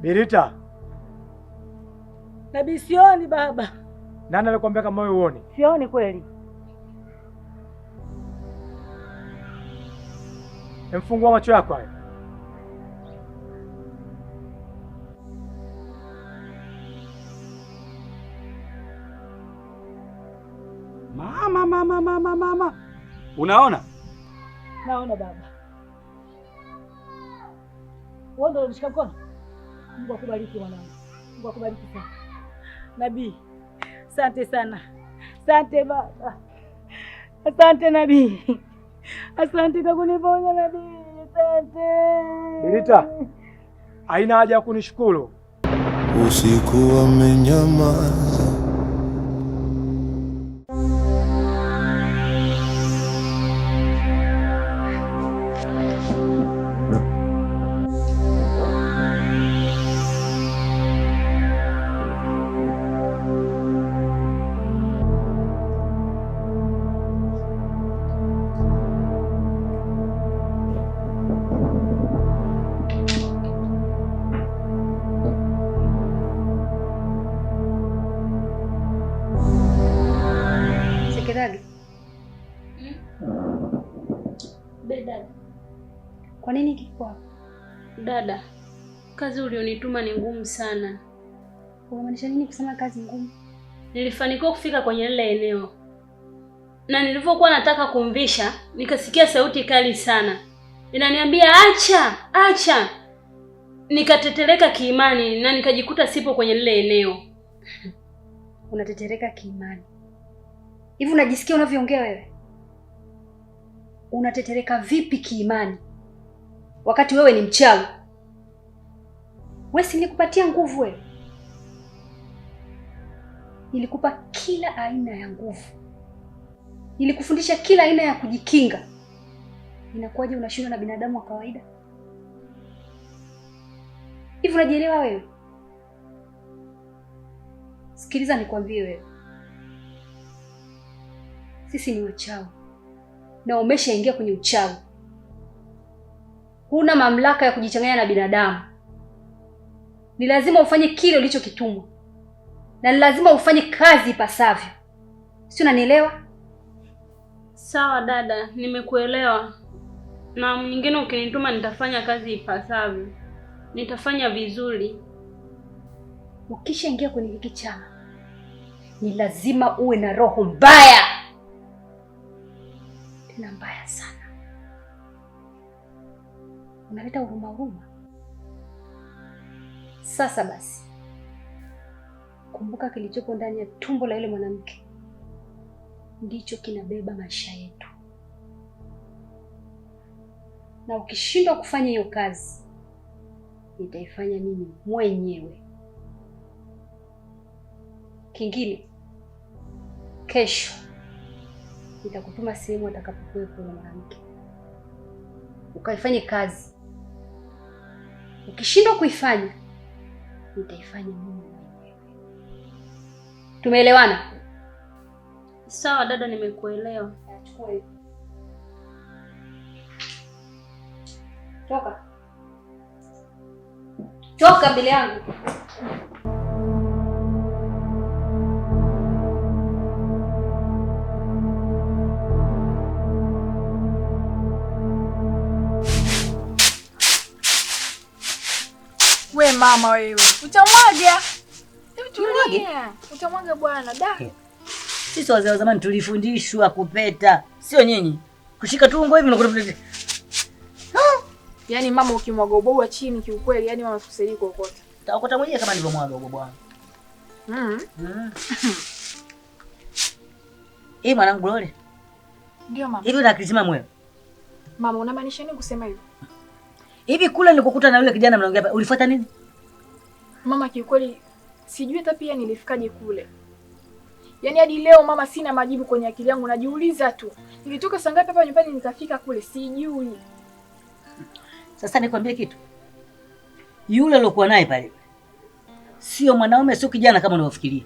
Birita. Nabii, sioni baba. Nani alikwambia kama wewe uone? Sioni kweli. Emfungua macho yako haya. Mama. Unaona? Naona baba. Wewe ndio unashika mkono? Mungu akubariki mwanangu. Mungu akubariki sana. Nabii, asante sana. Asante baba. Asante Nabii. Asante kwa kuniponya Nabii. Asante. Birita, haina haja ya kunishukuru. Usiku wamenyamaza. Dada. Kwa nini kiko hapo? Dada, kazi ulionituma ni ngumu sana. Unamaanisha nini kusema kazi ngumu? Nilifanikiwa kufika kwenye lile eneo. Na nilivyokuwa nataka kumvisha, nikasikia sauti kali sana. Inaniambia acha. Nikatetereka kiimani na nikajikuta sipo kwenye lile eneo. Unatetereka kiimani? Hivi unajisikia unavyoongea wewe? Unatetereka vipi kiimani wakati wewe ni mchawi? Wewe si nilikupatia nguvu wewe? Nilikupa kila aina ya nguvu. Nilikufundisha kila aina ya kujikinga. Inakuwaje unashindwa na binadamu wa kawaida? Hivi unajielewa wewe? Sikiliza nikwambie wewe. Sisi ni wachawi. Na umeshaingia kwenye uchawi. Huna mamlaka ya kujichanganya na binadamu. Ni lazima ufanye kile ulichokitumwa. Na ni lazima ufanye kazi ipasavyo. Si unanielewa? Sawa dada, nimekuelewa. Na nyingine ukinituma nitafanya kazi ipasavyo. Nitafanya vizuri. Ukishaingia kwenye hiki chama, ni lazima uwe na roho mbaya. Tena mbaya sana. Unaleta huruma. Sasa basi, kumbuka kilichopo ndani ya tumbo la yule mwanamke ndicho kinabeba maisha yetu. Na ukishindwa kufanya hiyo kazi, nitaifanya mimi mwenyewe. Kingine, kesho nitakutuma sehemu atakapokuwepo yule mwanamke. Ukaifanye kazi. Ukishindwa kuifanya, nitaifanya mimi mwenyewe. Tumeelewana? Sawa dada, nimekuelewa. Chukua hiyo. Toka mbele yangu. We mama wewe, utamwaga. Utamwaga bwana da. Sisi wazee wa zamani tulifundishwa kupeta, sio nyinyi. Kushika tumbo hivi unakuta. Yaani mama ukimwaga ubobwa chini kiukweli, yaani mama tukusaidie kokota. Utaokota mwenyewe kama nilivyomwaga ubobwa wangu. Mwanangu Lole. Ndio mama. Hivi unakizima moyo? Mama unamaanisha nini kusema hivyo? Hivi kule nilikokuta na yule kijana mnaongea hapa, ulifuata nini? Mama kiukweli sijui hata pia nilifikaje kule. Yaani hadi leo mama sina majibu kwenye akili yangu, najiuliza tu. Nilitoka saa ngapi hapa nyumbani nikafika kule sijui. Sasa nikwambie kitu. Yule aliyokuwa naye pale sio mwanaume, sio kijana kama unavyofikiria.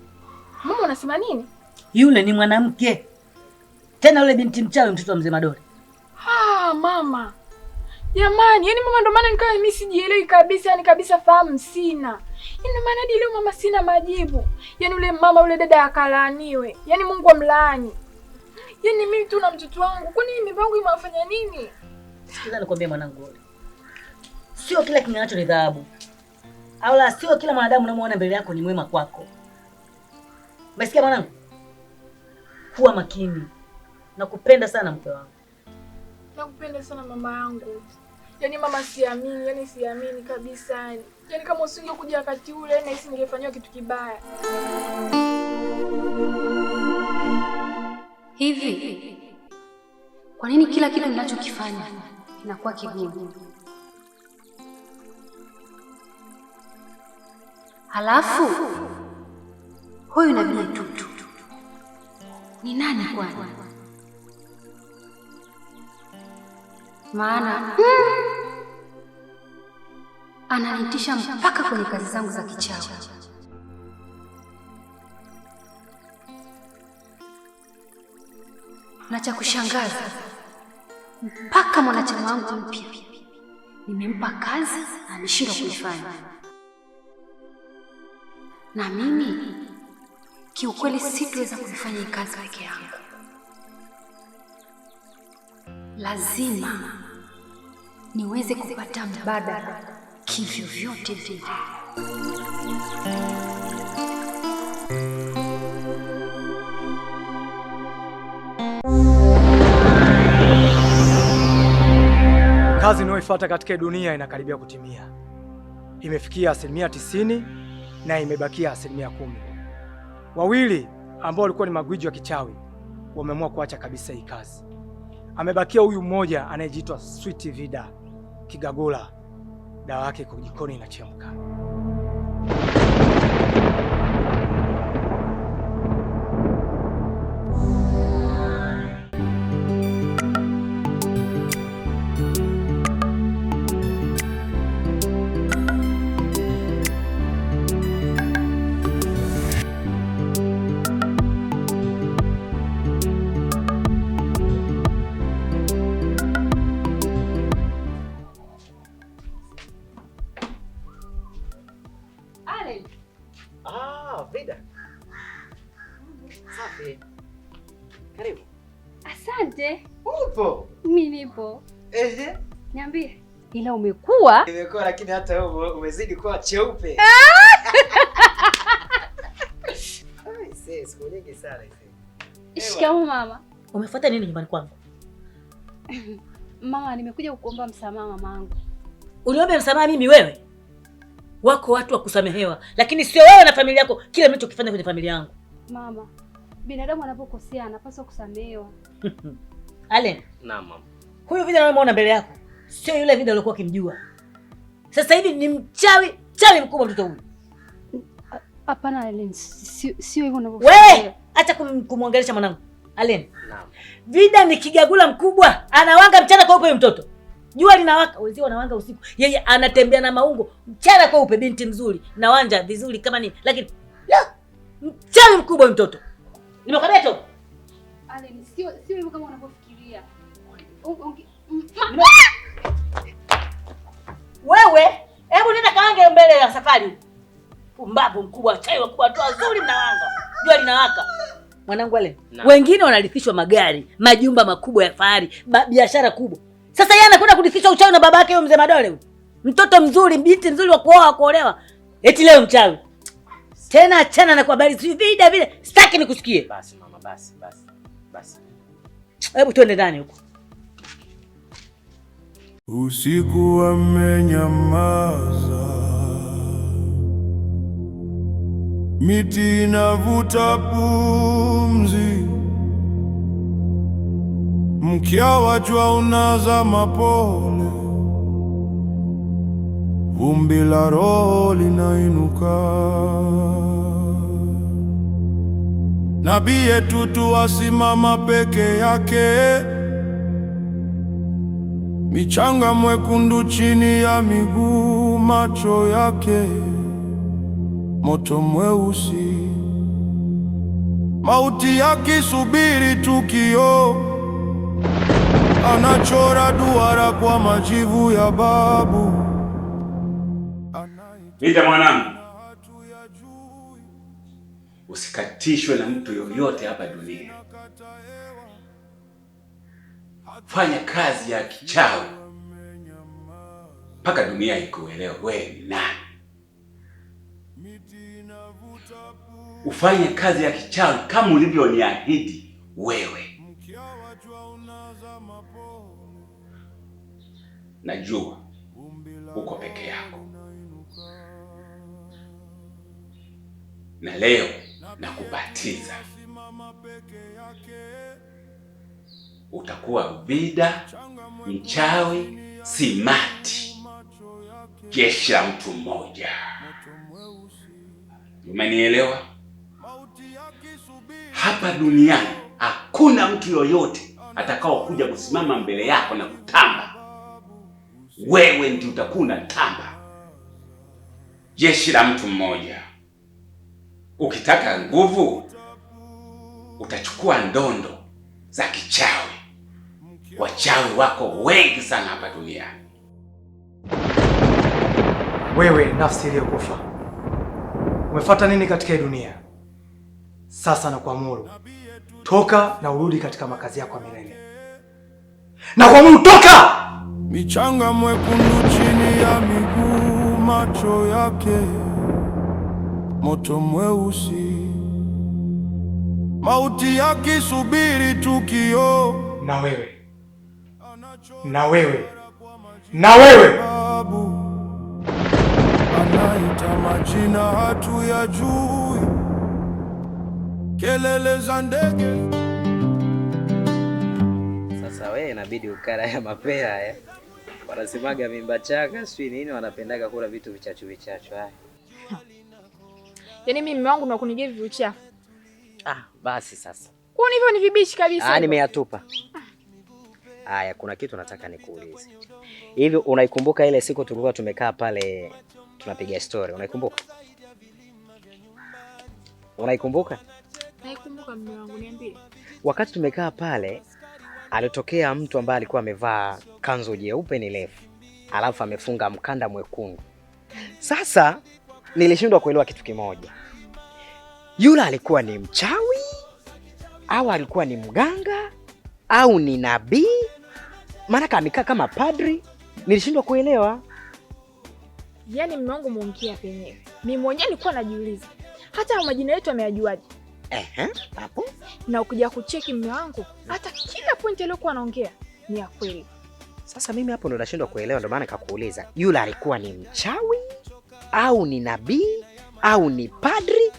Mama unasema nini? Yule ni mwanamke. Tena yule binti mchawi, mtoto wa mzee Madole. Mama. Jamani, yani mama, ndo maana nikawa mimi sijielewi kabisa, yani kabisa fahamu sina. Yaani maana hadi leo mama sina majibu. Yaani ule mama ule dada akalaaniwe. Yaani Mungu amlaani. Yaani mimi tu na mtoto wangu. Kwani mimba yangu imewafanya nini? Sikiza nikwambie mwanangu wewe. Sio kila king'acho ni dhahabu. Au la sio kila mwanadamu unamuona mbele yako ni mwema kwako. Umesikia mwanangu? Kuwa makini. Nakupenda sana mke wangu. Nakupenda sana mama yangu. Yaani mama siamini, yani siamini kabisa yani. Yaani kama usingekuja wakati ule na hisi ningefanywa kitu kibaya. Hivi kwa nini kila kitu ninachokifanya kinakuwa kigumu? Halafu huyu nabii Tutu ni nani kwani? Maana ananitisha mpaka kwenye kazi zangu za kichawi. Na cha kushangaza, mpaka mwanachama wangu mpya nimempa kazi na ameshindwa kuifanya. Na mimi kiukweli sitaweza kuifanya hii kazi peke yangu. Lazima niweze kupata mbadala kivyovyote vile. Kazi inayofuata katika dunia inakaribia kutimia. Imefikia 90% na imebakia 10%. Wawili ambao walikuwa ni magwiji wa kichawi wameamua kuacha kabisa hii kazi. Amebakia huyu mmoja anayejiitwa Sweet Vida Kigagula. Dawa yake iko jikoni inachemka. Vida. Safi. Karibu. Asante. Upo? Mimi nipo. Ehe. Niambie. Ila umekuwa? Nimekuwa lakini hata wewe umezidi kuwa cheupe. Ai, sisi kunyingi sana hivi. Shikamoo mama. Umefuata nini nyumbani kwangu? Mama, nimekuja kukuomba msamaha mamangu. Uniombe msamaha mimi wewe? Wako watu wa kusamehewa, lakini sio wewe na familia yako kile mlichokifanya kwenye familia yangu. Mama, binadamu anapokosea anapaswa kusamehewa. Allen. Naam mama. Huyu Vida unayemwona mbele yako sio yule Vida uliokuwa ukimjua. Sasa hivi ni mchawi, chawi mkubwa mtoto huyu. Hapana Allen, sio hivyo unavyofikiria. Wewe acha kumwongelesha mwanangu. Allen. Naam. Vida ni kigagula mkubwa, anawanga mchana kwa upe mtoto. Jua linawaka, wenzio wanawanga usiku. Yeye anatembea na maungo mchana kwa upe, binti mzuri, na wanja vizuri kama nini. Lakini la, mchawi mkubwa mtoto. Nimekwambia tu. Allen, sio hivyo kama unavyofikiria. Wewe, hebu nenda kaange mbele ya safari. Pumbavu mkubwa, chawi wakubwa tu wazuri mnawanga. Jua linawaka. Mwanangu wale, wengine wanarithishwa magari, majumba makubwa ya fahari, biashara kubwa. Sasa yeye anakwenda kurithishwa uchawi na babake yule mzee Madole huyu. Mtoto mzuri, binti mzuri wa kuoa kuolewa. Eti leo mchawi. Tena achana na kwa habari si Vida vile. Sitaki nikusikie. Basi mama, basi. Hebu twende ndani huko. Usiku wamenyamaza, miti inavuta pumzi, mkia wa jua unazama pole, vumbi la roho linainuka. Nabii Tutu asimama peke yake, michanga mwekundu chini ya miguu, macho yake moto mweusi, mauti yakisubiri tukio. anachora duara kwa majivu ya babu. Vita mwanangu, usikatishwe na mtu yoyote hapa dunia. Fanya kazi ya kichawi mpaka dunia ikuelewe wewe ni nani. Ufanye kazi ya kichawi kama ulivyoniahidi wewe. Najua uko peke yako, na leo nakubatiza. Utakuwa Vida mchawi simati, jeshi la mtu mmoja. Umenielewa? Hapa duniani hakuna mtu yoyote atakao kuja kusimama mbele yako na kutamba. Wewe ndiye utakuwa unatamba. Jeshi la mtu mmoja. Ukitaka nguvu, utachukua ndondo za kichawi. Wachawi wako wengi sana hapa duniani. Wewe nafsi iliyokufa, umefuata nini katika hii dunia? Sasa nakuamuru, toka na urudi katika makazi yako ya milele. Nakuamuru, toka! Michanga mwekundu chini ya miguu, macho yake moto mweusi, mauti yakisubiri tukio. Na wewe, na wewe, na wewe, anaita majina hatuyajui, kelele za ndege. Sasa wewe inabidi ukala ya mapera haya. Wanasemaga mimba chaka sijui nini, wanapendaga kula vitu vichachu vichachu haya. Yaani mimi mume wangu na kunigea vitu vichafu. Basi sasa. Kwa hivyo ni vibichi kabisa. Nimeyatupa. Haya, kuna kitu nataka nikuulize. Hivi unaikumbuka ile siku tulikuwa tumekaa pale tunapiga story? Unaikumbuka? Unaikumbuka? Naikumbuka mume wangu, niambie. Wakati tumekaa pale alitokea mtu ambaye alikuwa amevaa kanzu jeupe ni refu, alafu amefunga mkanda mwekundu. Sasa nilishindwa kuelewa kitu kimoja. Yule alikuwa ni mchawi au alikuwa ni mganga au ni nabii? Maana amekaa kama padri, nilishindwa kuelewa. Yaani mume wangu muongea penyewe. Mimi mwenyewe nilikuwa najiuliza, hata majina yetu ameyajuaje? Hapo. Na ukija kucheki mume wangu, hata kila pointi aliyokuwa anaongea ni ya kweli. Sasa mimi hapo ndo nashindwa kuelewa, ndo maana nikakuuliza. Yule alikuwa ni mchawi au ni nabii au ni padri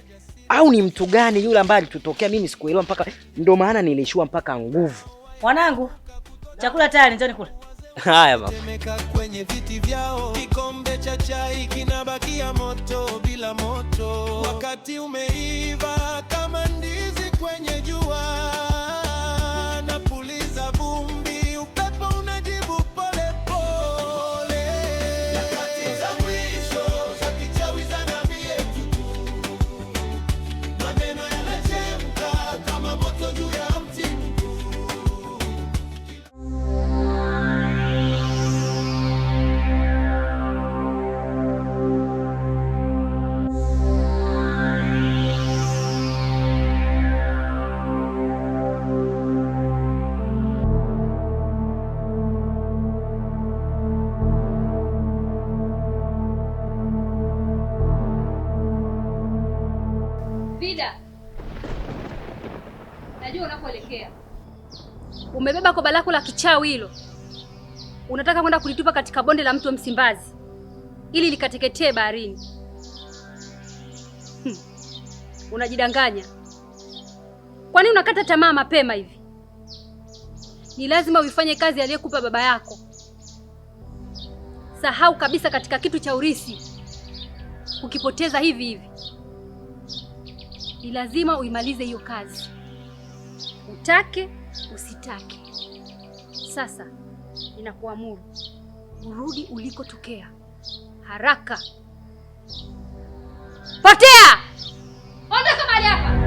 au ni mtu gani yule ambaye alitutokea? Mimi sikuelewa mpaka ndo maana nilishua mpaka nguvu. Mwanangu, chakula tayari, njoo nikule. Haya mama. Wamekaa kwenye viti vyao, kikombe cha chai kinabakia moto bila moto. Wakati umeiva kama ndizi kwenye jua, napuliza vumbi, upepo unajibu pole pole. Nyakati za mwisho za kichawi za nabii yetu, maneno yanachemka kama moto juu ya mti. Vida, najua unakoelekea. Umebeba koba lako la kichawi hilo, unataka kwenda kulitupa katika bonde la mto Msimbazi ili likateketee baharini. Unajidanganya. Kwa nini unakata tamaa mapema hivi? Ni lazima uifanye kazi aliyekupa baba yako. Sahau kabisa katika kitu cha urithi ukipoteza hivi hivi. Ni lazima uimalize hiyo kazi, utake usitake. Sasa ninakuamuru urudi ulikotokea haraka. Potea! Ondoka mahali hapa.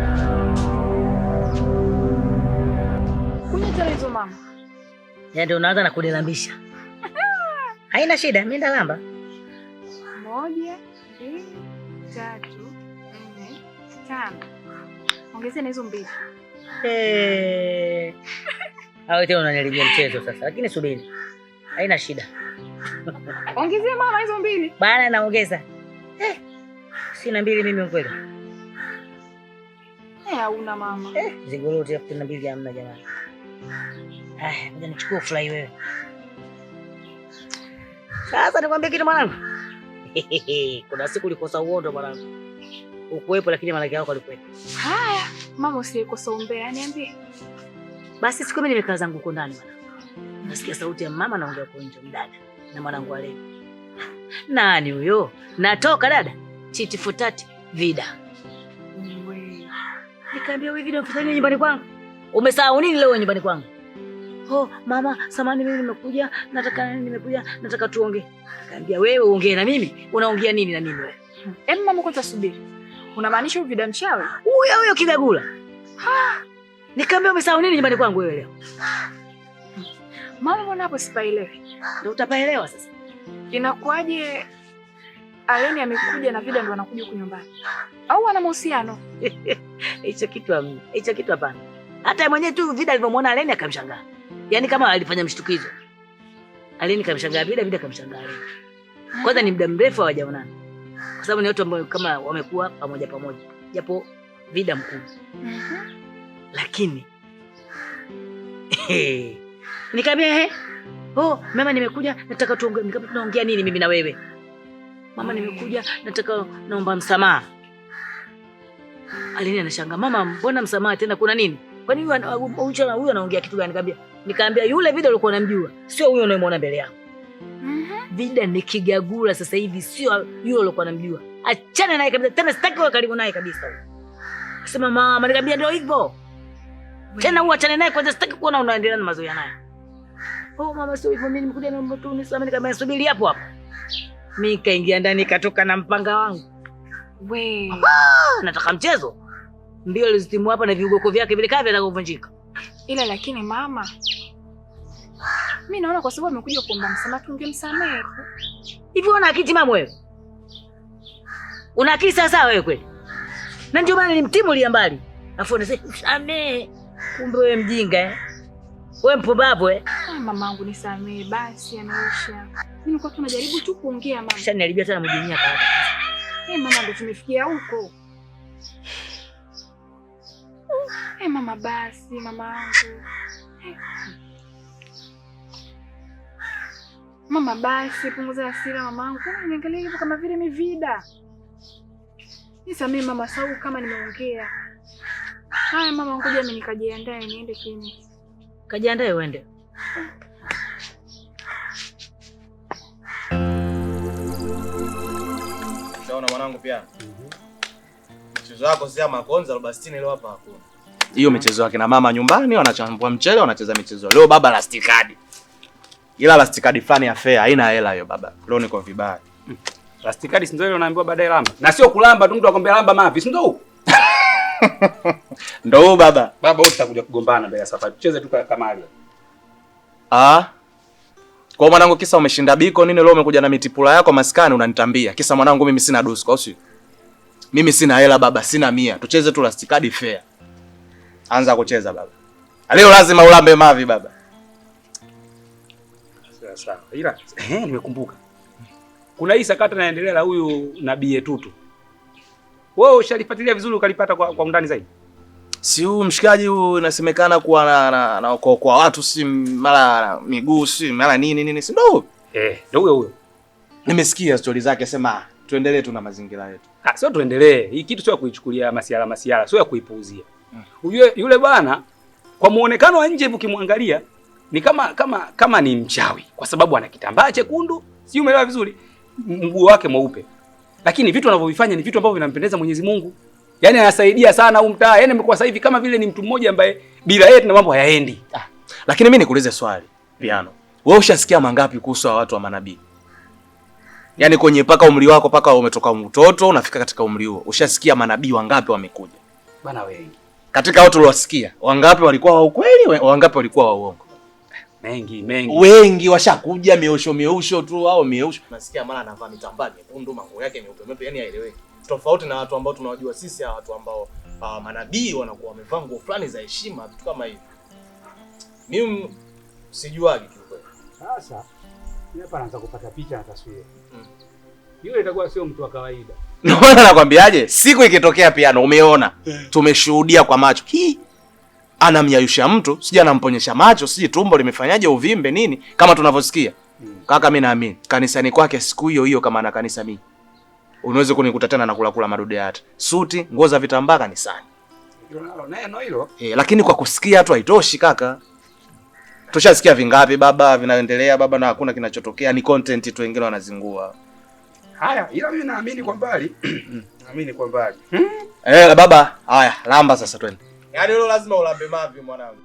Kunywa tena hizo mama. Ya ndio unaanza na kunilambisha. Haina shida, mimi ndalamba. 1, 2, 3, 4, 5. Ongezea na hizo 2. Hao tena unaniharibia mchezo sasa. Lakini subiri. Haina shida. Ongezea mama hizo 2. Bana naongeza. Sina 2 mimi kweli. Hauna mama. Zingorote hapo na 2 hamna jamani. Ngoja nichukue fly wewe. Sasa nikwambie kitu mwanangu. Kuna siku ulikosa uondo mwanangu. Ukuwepo lakini malaki yako alikuwepo. Haya, mama usikosa umbea, niambie. Basi siku mimi nimekaa zangu huko ndani mwanangu. Nasikia sauti ya mama anaongea kwa nje mdada na mwanangu wale. Nani huyo? Natoka dada. Chiti futati vida. Nikamwambia wewe vida unafanya nyumbani kwangu? Umesahau nini leo nyumbani kwangu? Oh, mama, samani mimi nataka tuongee. Nikamwambia wewe uongee na mimi, unaongea nini na mimi wewe? Mama kwanza subiri. Unamaanisha huyu vida mchawi? Huyo kigagula. Nikamwambia umesahau nini nyumbani kwangu wewe leo? Mama mbona hapo sipaelewi? Ndio utapaelewa sasa. Inakuaje Aleni amekuja na vida ndo anakuja huko nyumbani? Au ana mahusiano? Hicho kitu hapana. Hata mwenyewe tu vida alivyomwona Aleni akamshangaa. Yaani kama alifanya mshtukizo. Aleni kamshangaa vida kamshangaa Aleni. Kwanza ni muda mrefu hawajaonana. Kwa sababu ni watu ambao kama wamekuwa pamoja. Japo vida mkubwa. Lakini nikamwambia mama nimekuja nataka tuongee. Nikamwambia tunaongea nini mimi na wewe? Mama nimekuja nataka naomba msamaha. Aleni anashangaa, mama mbona msamaha tena kuna nini? Kwa nini huyu anaongea kitu gani? Nikamwambia yule vida ulikuwa unamjua, sio huyo unayemwona mbele yako. Vida ni kigagula sasa hivi, sio yule ulikuwa unamjua. Achana naye kabisa, tena sitaki wewe karibu naye kabisa. Akasema mama, nikamwambia ndio hivyo. Tena uachane naye kwanza, sitaki kuona unaendelea na mazoea naye. Mama sio hivyo, mimi nimekuja na mtu unisamehe. Nikamwambia subiri hapo. Mimi kaingia ndani katoka na mpanga wangu. Nataka mchezo. Mbio alizitimua hapa na viugoko vyake vile kavi atakuvunjika. Ila lakini mama, mimi naona kwa sababu amekuja kuomba msamaha tungemsamehe. Hivi una akili timamu wewe? Una akili sawa wewe kweli? Na ndio maana nilimtimulia mbali. Afu unasema msamehe. Kumbe wewe mjinga Wewe mpumbavu Mamangu nisamehe basi ameisha. Mimi nilikuwa tunajaribu tu kuongea mama. Kisha niharibia tena mjingia kaka. Mama ndo tumefikia huko. Mama basi mamangu. Mama basi punguza hasira mamangu. Kama niangalia hivyo kama vile mivida. Nisamehe mama sababu kama nimeongea. Haya mama ngoja mimi nikajiandae niende kliniki. Kajiandae uende. Unaona mwanangu pia. Michezo yako si ama konza 60 leo hapa hakuna. Hiyo michezo yake na mama nyumbani wanachambua mchele wanacheza michezo. Leo baba last card. Ila last card fulani ya fair haina hela hiyo baba. Leo niko vibaya. Last card si ndio ile unaambiwa baadaye lamba. Na sio kulamba tu mtu akwambia lamba mavi, si ndio huko? Ndio baba. Baba wote tutakuja kugombana mbele ya safari. Tucheze tu kama hali. Kwa mwanangu kisa umeshinda biko nini leo umekuja na mitipula yako maskani unanitambia. Kisa mwanangu mimi sina dusko au si? Mimi sina hela baba, sina 100. Tucheze tu last card fair. Anza kucheza baba. Leo lazima ulambe mavi baba. Sawa. Ila nimekumbuka. Kuna hii sakata inaendelea la huyu Nabii Etutu. Wewe ushalifuatilia vizuri ukalipata kwa undani zaidi? Si huyu mshikaji huyu inasemekana kuwa na kwa watu si mara miguu si mara nini si ndio? Ndio huyo. Nimesikia story zake sema tuendelee tu na mazingira yetu. Sio tuendelee. Hii kitu sio kuichukulia masiala, sio ya kuipuuzia. Yule bwana kwa muonekano wa nje ukimwangalia ni kama ni mchawi kwa sababu ana kitambaa chekundu, si umeelewa vizuri? Mguu wake mweupe. Lakini vitu anavyovifanya ni vitu ambavyo vinampendeza Mwenyezi Mungu. Yaani anasaidia sana huu mtaa. Yaani amekuwa sasa hivi kama vile ni mtu mmoja ambaye bila yeye na mambo hayaendi. Lakini mimi nikuulize swali, Piano. Wewe ushasikia mangapi kuhusu watu wa manabii? Yaani kwenye paka umri wako paka umetoka mtoto unafika katika umri huo. Ushasikia manabii wangapi wamekuja? Bana wengi. Katika watu uliowasikia, wangapi walikuwa wa ukweli, wangapi walikuwa wa uongo? Mengi. Wengi washakuja miosho tu au miosho. Nasikia mara anavaa mitambaa mekundu, mango yake meupe, yani haeleweki. Tofauti na watu ambao tunawajua sisi, watu ambao manabii wanakuwa wamevaa nguo fulani za heshima, vitu kama hivi. Mimi sijuagi tu kweli. Sasa mimi hapa naanza kupata picha na taswira. Yule itakuwa sio mtu wa kawaida. Naona nakwambiaje? Siku ikitokea piano umeona. Tumeshuhudia kwa macho. Anamyayusha mtu, sija anamponyesha macho, siji tumbo limefanyaje uvimbe nini kama tunavyosikia. Kaka mimi naamini kanisani kwake siku hiyo kama ana kanisa mimi. Unaweza kunikuta tena na kula madude hata. Suti, nguo za vitambaa kanisani. Neno hilo. Lakini kwa kusikia tu haitoshi kaka. Tushasikia vingapi baba vinaendelea baba na hakuna kinachotokea, ni content tu wengine wanazingua. Haya, ila mimi naamini kwa mbali. Naamini kwa mbali. Baba, haya, lamba sasa twende. Yaani hilo lazima ulambe mavi mwanangu.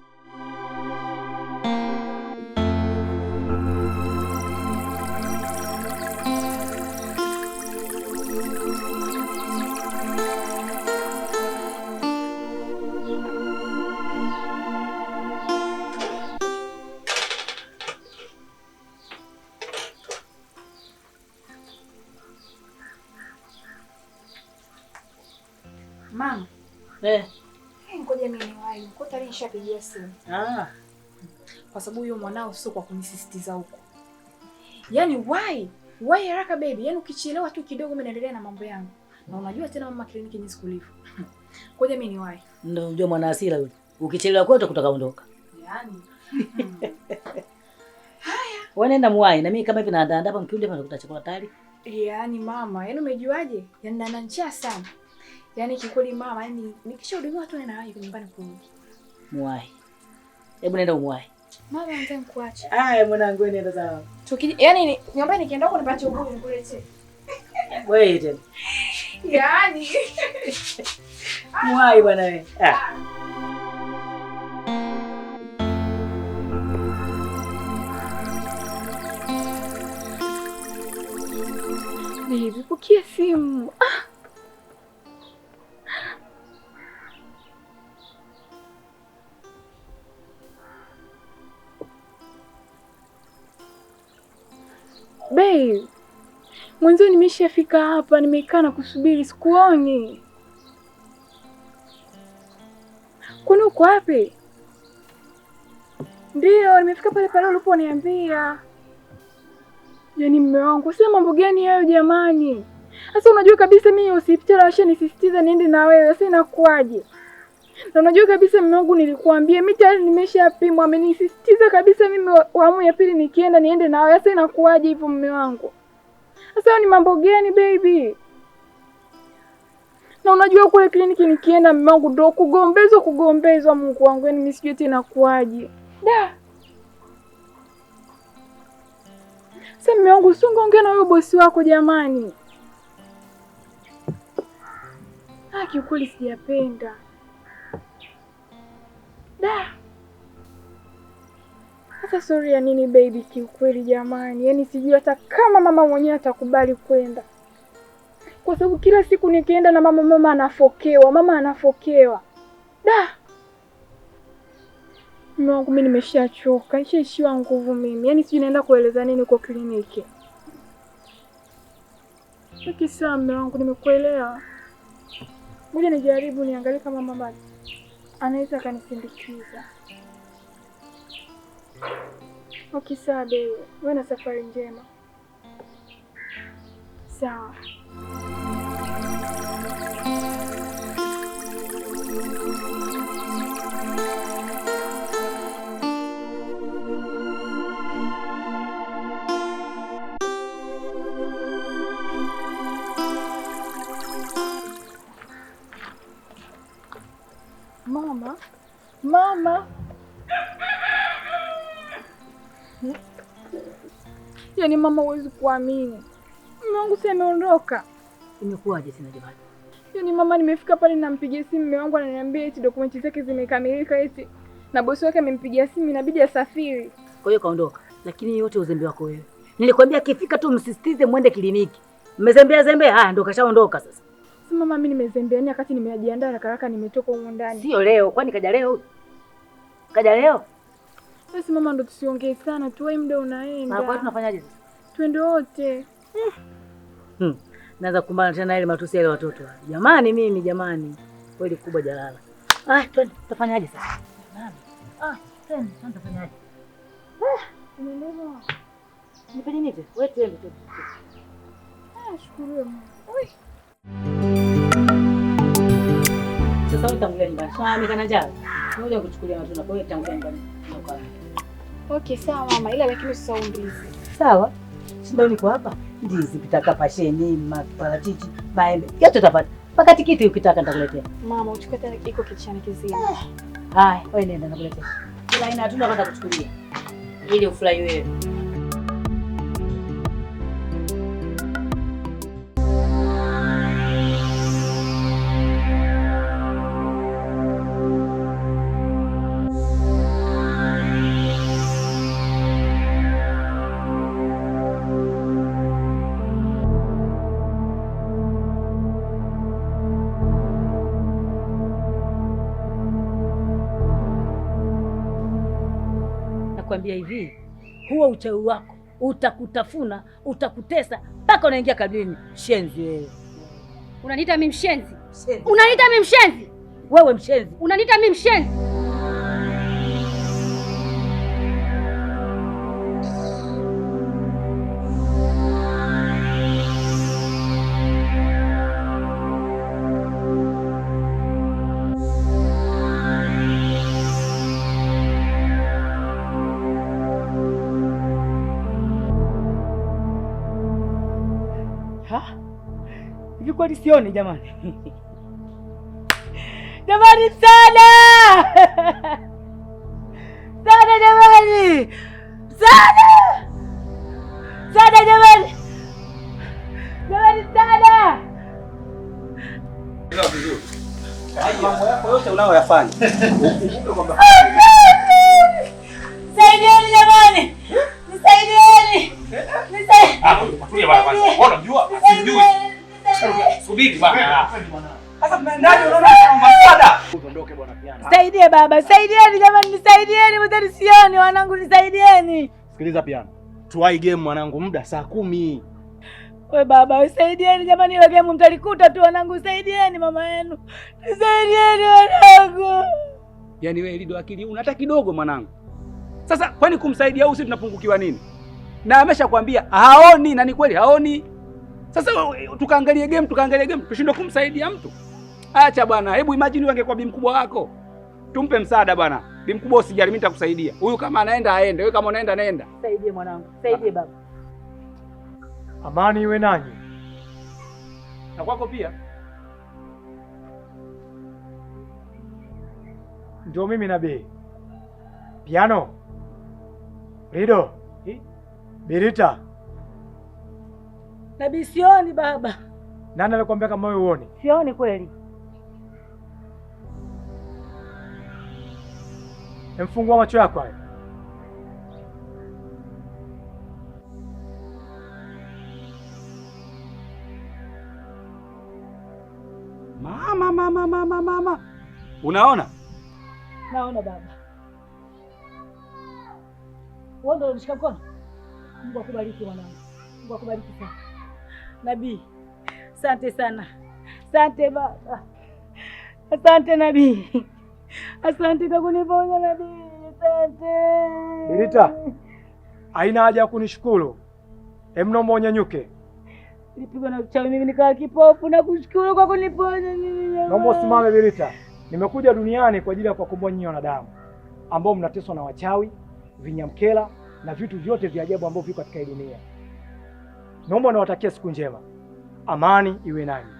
Mama. Ngoja mimi niwahi. Kwa tayari nishapigia simu. Kwa sababu huyo mwanao sio kwa kunisisitiza huko. Yaani why haraka baby? Yaani ukichelewa tu kidogo mimi naendelea na mambo yangu. Na unajua tena mama kliniki ni siku live. Ngoja mimi niwahi. Ndio unajua mwana hasira yule. Ukichelewa kwetu kutakaondoka. Yaani. Haya. Wewe nenda muwai na mimi kama hivi naandaa hapa mkiunde hapa nakuta chakula tayari. Yaani mama, yaani umejuaje? Yaani nina njaa sana. Yaani kikweli mama, yaani nikishahudumiwa tu na wahi nyumbani kurudi. Muwai. Hebu nenda umuwai. Mama nataka nikuache. Haya mwanangu nenda sawa. Yaani nyumbani nikienda huko nipate ubuyu nikuletee. Wewe tena. Yaani. Muwai bwana wewe. Baby, pokea simu. Babe, mwanzo nimeshafika hapa, nimekaa na kusubiri sikuoni. Kwani uko wapi? Ndio, nimefika pale pale uliponiambia. Yaani mume wangu, sasa mambo gani hayo jamani? Sasa unajua kabisa mimi hospitali washanisisitiza niende na wewe, sasa inakuaje? Na unajua kabisa mume wangu nilikuambia mimi tayari nimeshapimwa, amenisisitiza kabisa mimi awamu ya pili nikienda niende na wewe, sasa inakuaje hivyo mume wangu? Sasa ni mambo gani baby? Na unajua kule kliniki nikienda mume wangu ndo kugombezwa Mungu wangu, yaani mimi sijui tena kuaje. Sasa mume wangu usingeongea na wewe bosi wako jamani. Kiukweli sijapenda. Sasa sorry ya nini baby kiukweli jamani. Yaani sijui hata kama mama mwenyewe atakubali kwenda. Kwa sababu kila siku nikienda na mama anafokewa. Mume wangu mimi nimeshachoka, nishaishiwa nguvu mimi. Yaani sijui naenda kueleza nini kwa kliniki. Sawa mume wangu, nimekuelewa. Ngoja nijaribu niangalie kama mama anaweza kanisindikiza. Sawa baby. Wewe na safari njema. Sawa. Mama. Yaani mama huwezi kuamini. Mume wangu sasa ameondoka. Imekuwaje sina jamani? Yaani mama nimefika pale nampigia simu mume wangu ananiambia eti dokumenti zake zimekamilika eti. Na bosi wake amempigia simu inabidi asafiri. Kwa hiyo kaondoka. Lakini yote uzembe wako wewe. Nilikwambia akifika tu msisitize muende kliniki. Mmezembea. Ndo kashaondoka sasa. Si mama mimi nimezembea ni wakati nimejiandaa haraka nimetoka huko ndani. Sio leo, kwani kaja leo? Kaja leo? Basi mama, ndo tusiongee sana, tuwe muda unaenda. Na kwa tunafanyaje sasa? Twende wote. Naanza kukumbana tena ile matusi ile watoto. Jamani mimi jamani. Kweli kubwa jalala. Twende, tutafanyaje sasa? Twende, tutafanyaje? Unaelewa? Nipeni nini? Wewe twende. Shukuru mama. Sasa utangulia nyumbani. Mimi kana njaa. Ngoja kuchukulia matunda kwa hiyo tangulia nyumbani. Okay, sawa mama, ila lakini usisahau ndizi. Sawa. Shida niko hapa. Ndizi ukitaka pasheni, maparachichi, maembe. Yote utapata. Mpaka tikiti ukitaka nitakuletea. Mama, uchukue tena iko kichani kizima. Haya, wewe nenda nakuletea. Kila aina tunda kwenda kuchukulia. Ili ufurahi wewe. Nakwambia hivi, huo uchawi wako utakutafuna, utakutesa mpaka unaingia kabrini. Shenzi wewe. Unaniita mimi mshenzi? Mshenzi. Unaniita mimi mshenzi? Wewe mshenzi. Unaniita mimi mshenzi? Hivi kweli sioni jamani? Jamani sana! Sana jamani! Sana! Sana jamani! Jamani sana! Ndio vizuri. Mambo yako yote unayoyafanya. Saidieni jamani! Nisaidieni! Tulia bwana kwanza. Wewe unajua? Sijui. Subiri bwana. Sasa mnaendaje unaona msaada? Uondoke bwana Piano. Saidie baba, saidieni jamani, nisaidieni, mtani sioni wanangu, nisaidieni. Sikiliza Piano. Tuwai game mwanangu, muda saa 10. We baba, usaidieni jamani, ile game mtalikuta tu wanangu, usaidieni mama yenu. Nisaidieni wanangu. Yaani wewe Lido akili unataka kidogo mwanangu. Sasa kwani kumsaidia huyu sisi tunapungukiwa nini? Na ameshakwambia haoni, na ni kweli haoni. Sasa tukaangalie game, tushindwe kumsaidia mtu. Acha bwana, hebu imagine angekuwa bi mkubwa wako. Tumpe msaada bwana. Bi mkubwa usijali, mimi nitakusaidia. Huyu kama anaenda aende, wewe kama unaenda nenda. Saidie mwanangu, saidie baba. Amani iwe nanyi. Na kwako pia. Ndio mimi Nabii. Piano. Lido. Birita. Nabii sioni baba. Nani alikwambia kama wewe uone? Sioni kweli. Emfungua macho yako haya. Mama. Unaona? Naona baba. Wewe ndio unashika mkono? Mungu akubariki mwanangu. Mungu akubariki sana. Nabii, asante sana. Asante baba. Asante Nabii. Asante kwa kuniponya Nabii. Asante. Birita. Haina haja ya kunishukuru. Naomba unyanyuke. Nilipigwa na uchawi mimi nikawa kipofu na kushukuru kwa kuniponya mimi. Naomba usimame Birita. Nimekuja duniani kwa ajili ya kuwakomboa nyinyi wanadamu ambao mnateswa na wachawi, vinyamkela na vitu vyote vya ajabu ambavyo viko katika hii dunia. Naomba niwatakie siku njema. Amani iwe nanyi.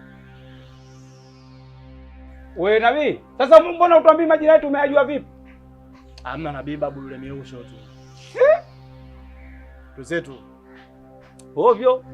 Wewe Nabii, sasa mbona utuambii majina yetu umeyajua vipi? Hamna Nabii babu yule meusho tu. Tuzetu. Ovyo.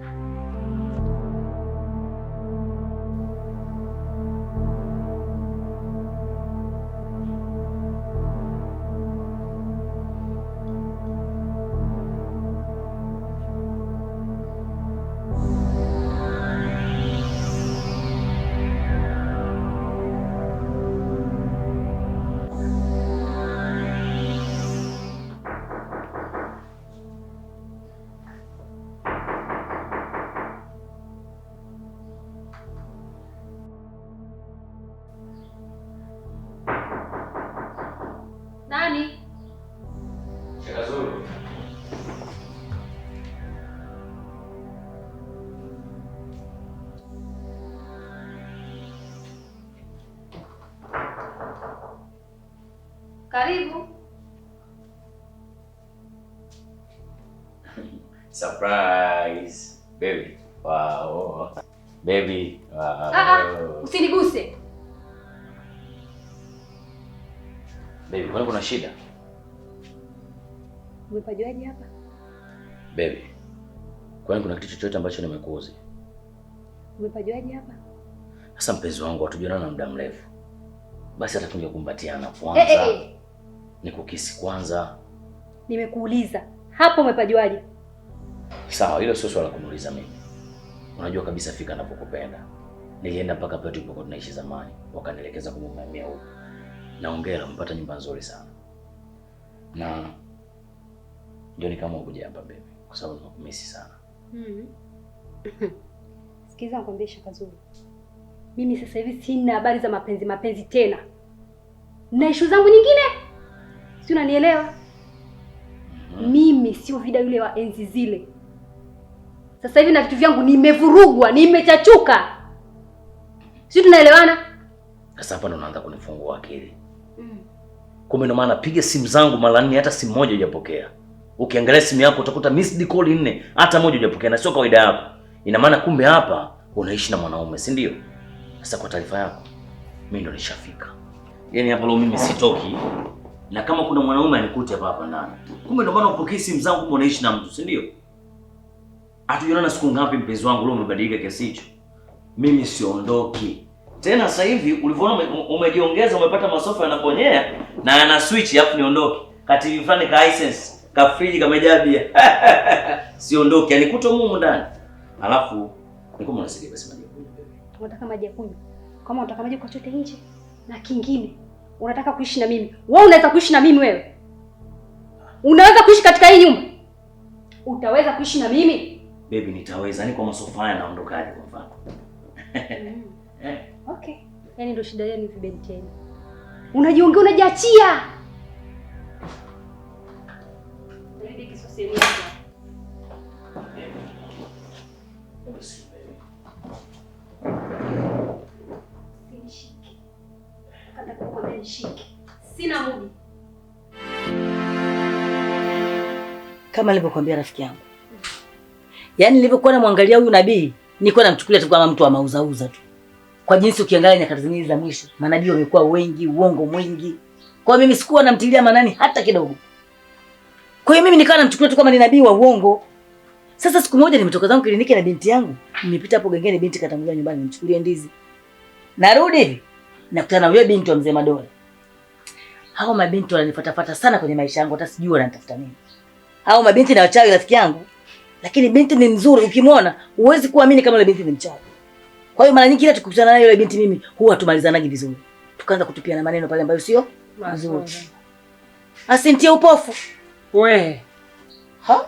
Karibu. Surprise. Baby. Wow. Baby. Wow. Usiniguse. Baby, kwani kuna shida? Umepajuaje hapa? Baby. Kwani kuna kitu chochote ambacho nimekuuzi? Umepajuaje hapa? Sasa mpenzi wangu, hatujaonana muda mrefu. Basi hata tungekumbatiana kwanza. Nikukisi kwanza. Nimekuuliza, hapo umepajuaje? Sawa, hilo sio swala kuniuliza mimi. Unajua kabisa fika ninapokupenda. Nilienda mpaka pale tulipokuwa tunaishi zamani, wakanielekeza kumhamia huko. Naongea mpata nyumba nzuri sana. Na ndio ni kama ukuja hapa baby, kwa sababu nakumisi sana. Sikiza nikwambie shaka zuri. Mimi sasa hivi sina habari za mapenzi tena. Na issue zangu nyingine. Si unanielewa? Mimi sio vida yule wa enzi zile. Sasa hivi na vitu vyangu nimevurugwa, nimechachuka. Si tunaelewana? Sasa hapa ndo unaanza kunifungua akili. Kumbe ndo maana piga simu zangu mara 4 hata simu moja hujapokea. Ukiangalia simu yako utakuta missed call 4 hata moja hujapokea, na sio kawaida yako. Ina maana kumbe hapa unaishi na mwanaume, si ndio? Sasa kwa taarifa yako, mimi ndo nishafika. Yaani hapa leo mimi sitoki. Na kama kuna mwanaume anikute hapa ndani. Kumbe ndo maana upokee simu zangu kumbe unaishi na mtu, si ndio? Hatujaonana siku ngapi mpenzi wangu, leo umebadilika kiasi hicho? Mimi siondoki. Tena sasa hivi ulivyoona umejiongeza, umepata masofa yanabonyea na yana switch hapo niondoke. Kati fulani ka hisense, ka friji kamejaa bia. Siondoki, anikuta huko ndani. Alafu niko mnasikia basi maji ya kunywa baby. Unataka maji ya kunywa? Kama unataka maji kwa chote nje. Na kingine, unataka kuishi na mimi. Wewe unaweza kuishi na mimi wewe? Unaweza kuishi katika hii nyumba? Utaweza kuishi na mimi? Baby, nitaweza. Ni kwa masofa haya naondokaje kwa mfano? Okay. Yaani ndio shida yenu hivi tena. Unajiongea, unajiachia. Ndio kisosi yako. Sina mudi. Kama nilivyokuambia rafiki yangu. Yaani nilivyokuwa namwangalia huyu nabii, nilikuwa namchukulia tu kama mtu wa mauzauza tu. Kwa jinsi ukiangalia nyakati hizi za mwisho, manabii wamekuwa wengi, uongo mwingi. Kwa hiyo mimi sikuwa namtilia manani hata kidogo. Kwa hiyo mimi nikawa namchukulia tu kama ni nabii wa uongo. Sasa siku moja nimetoka zangu kliniki na binti yangu, nimepita hapo gengeni, binti katangulia nyumbani nimchukulie ndizi. Narudi hivi, nakutana na yule binti wa mzee Madola. Hao mabinti wananifuatafuata sana kwenye maisha yangu, hata sijui wananitafuta nini. Hao mabinti na wachawi rafiki yangu. Lakini binti ni nzuri, ukimwona huwezi kuamini kama yule binti ni mchawi. Kwa hiyo mara nyingi kila tukikutana naye yule binti mimi huwa tumalizanaje vizuri. Tukaanza kutupiana maneno pale ambayo sio mazuri. Asintie upofu. Ha?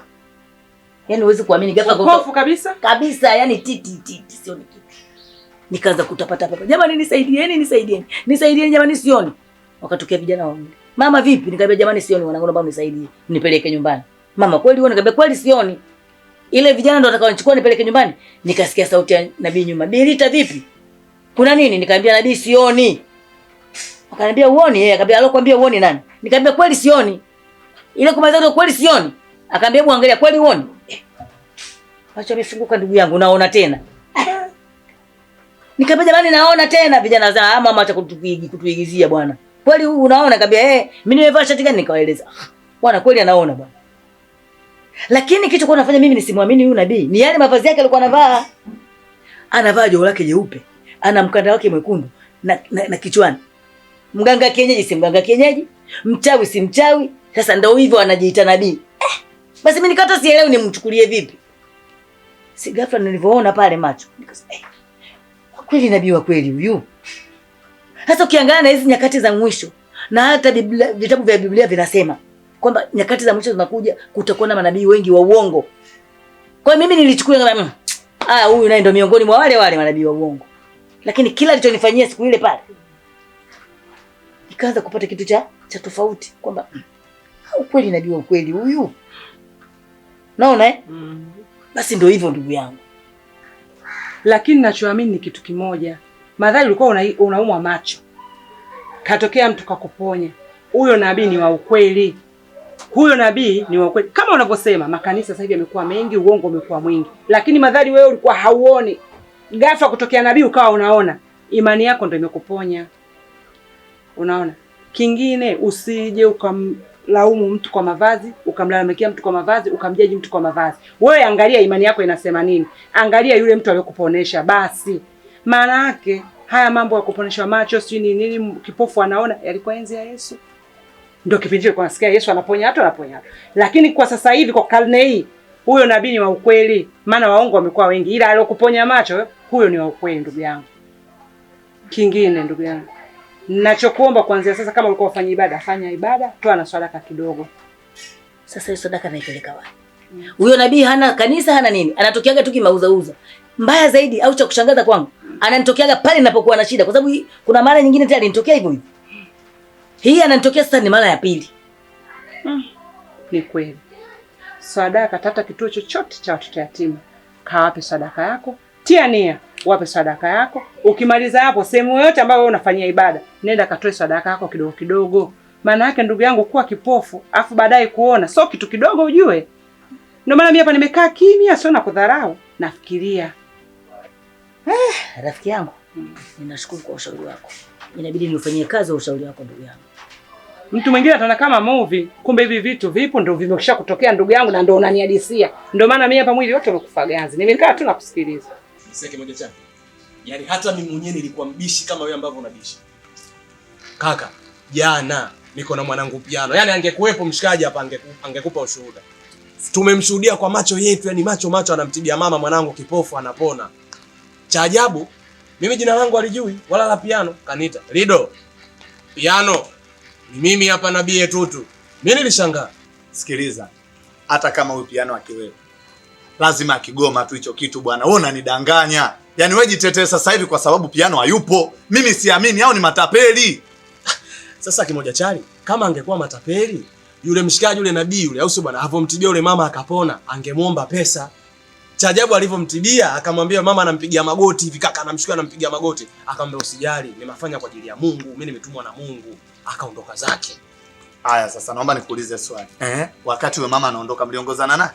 Yaani huwezi kuamini ghafla kwa upofu kabisa? Kabisa, yani titi sio kitu. Nikaanza kutapata papa. Jamani nisaidieni. Nisaidieni jamani sioni. Wakatokea vijana wawili. Mama vipi? Nikamwambia jamani sioni, wanangu naomba mnisaidie. Nipeleke nyumbani. Mama kweli uone? Nikamwambia kweli sioni. Ile vijana ndo watakaonichukua nipeleke nyumbani. Nikasikia sauti ya nabii nyuma. Bilita vipi? Kuna nini? Nikamwambia nabii sioni. Akaniambia uoni? Yeye akaniambia alokuambia uoni nani? Nikamwambia kweli sioni. Ile kumaliza kweli sioni. Akaniambia hebu angalia kweli uoni? Acha mifunguka ndugu yangu, naona tena. Nikamwambia jamani naona tena. Vijana za mama acha kutuigizia bwana. Kweli unaona? Nikamwambia mimi nimevaa shati gani? Nikawaeleza. Bwana kweli anaona bwana. Lakini kitu kwa nafanya mimi nisimwamini huyu nabii ni yale mavazi yake alikuwa anavaa. Anavaa joho lake jeupe, ana mkanda wake mwekundu na kichwani. Mganga kienyeji si mganga kienyeji, mchawi si mchawi. Sasa ndio hivyo anajiita nabii. Basi mimi nikata sielewi nimchukulie vipi. Si ghafla nilivyoona pale macho. Nikasema kweli nabii wa kweli huyu. Sasa ukiangalia na hizi nyakati za mwisho na hata vitabu vya Biblia vinasema kwamba nyakati za mwisho zinakuja, kutakuwa na manabii wengi wa uongo. Kwa hiyo mimi nilichukulia kama huyu naye ndio miongoni mwa wale manabii wa uongo. Lakini kila alichonifanyia siku ile pale, nikaanza kupata kitu cha tofauti kwamba kweli nabii wa kweli huyu. Naona Basi ndio hivyo ndugu yangu. Lakini ninachoamini ni kitu kimoja. Madhali ulikuwa unaumwa macho. Katokea mtu kakuponya. huyo nabii ni wa ukweli. Huyo nabii ni wa ukweli. Kama unavyosema, makanisa sasa hivi yamekuwa mengi, uongo umekuwa mwingi. Lakini madhari wewe ulikuwa hauoni. Ghafla kutokea nabii ukawa unaona. Imani yako ndio imekuponya. Unaona? Kingine, usije ukamlaumu mtu kwa mavazi, ukamlalamikia mtu kwa mavazi, ukamjaji mtu kwa mavazi. Wewe angalia imani yako inasema nini. Angalia yule mtu aliyokuponesha basi. Maana yake haya mambo ya kuponesha macho, si nini, kipofu anaona, yalikuwa enzi ya Yesu. Ndio kipindi kwa nasikia Yesu anaponya watu, anaponya watu. Lakini kwa sasa hivi kwa karne hii, huyo nabii ni wa ukweli. Maana waongo wamekuwa wengi. Ila aliyokuponya macho, huyo ni wa ukweli ndugu yangu. Kingine ndugu yangu, ninachokuomba kuanzia sasa, kama ulikuwa ufanya ibada, fanya ibada, toa na sadaka kidogo. Sasa hiyo sadaka naipeleka wapi? Huyo nabii hana kanisa, hana nini? Anatokeaga tu kimauza. Mbaya zaidi au cha kushangaza kwangu, ananitokeaga pale ninapokuwa na shida, kwa sababu kuna mara nyingine tayari alinitokea hivyo hivyo. Hii ananitokea sasa ni mara ya pili. Ni kweli. Sadaka, tata kituo chochote cha watoto yatima, kawape sadaka yako, tia nia, wape sadaka yako. Ukimaliza hapo, sehemu yote ambayo wewe unafanyia ibada, nenda katoe sadaka yako kidogo kidogo. Maana yake ndugu yangu, kuwa kipofu afu baadaye kuona sio kitu kidogo, ujue. Ndio maana mimi hapa nimekaa kimya, sio na kudharau, nafikiria. Rafiki yangu, ninashukuru kwa ushauri wako. Inabidi niufanyie kazi wa ushauri wako ndugu yangu. Mtu mwingine ataona kama movie, kumbe hivi vitu vipo ndio vimekisha kutokea ndugu yangu, na ndio unanihadisia. Ndio maana mimi hapa mwili wote umekufa ganzi. Nimekaa tu na kusikiliza. Sasa kimoja chako. Yaani hata mimi mwenyewe nilikuwa mbishi kama wewe ambavyo unabishi. Kaka, jana niko na mwanangu Piano. Yaani angekuwepo mshikaji hapa angekupa ushuhuda. Tumemshuhudia kwa macho yetu, yani macho anamtibia mama mwanangu kipofu anapona. Cha ajabu, mimi jina langu alijui wala la Piano, kanita Lido. Piano ni mimi hapa nabii Tutu. Mimi nilishangaa. Sikiliza. Hata kama huyu Piano akiwepo, lazima akigoma tu hicho kitu bwana. Wewe unanidanganya. Yaani wewe jitetee sasa hivi kwa sababu Piano hayupo. Mimi siamini, hao ni matapeli. Sasa kimoja chali, kama angekuwa matapeli, yule mshikaji yule nabii yule au sio bwana, avomtibia yule mama akapona, angemuomba pesa. Cha ajabu alivyomtibia akamwambia mama anampigia magoti hivi, kaka anamshukua anampigia magoti. Akamwambia usijali, nimefanya kwa ajili ya Mungu, mimi nimetumwa na Mungu. Akaondoka zake. Haya sasa naomba nikuulize swali. Wakati yule mama anaondoka mliongozana naye?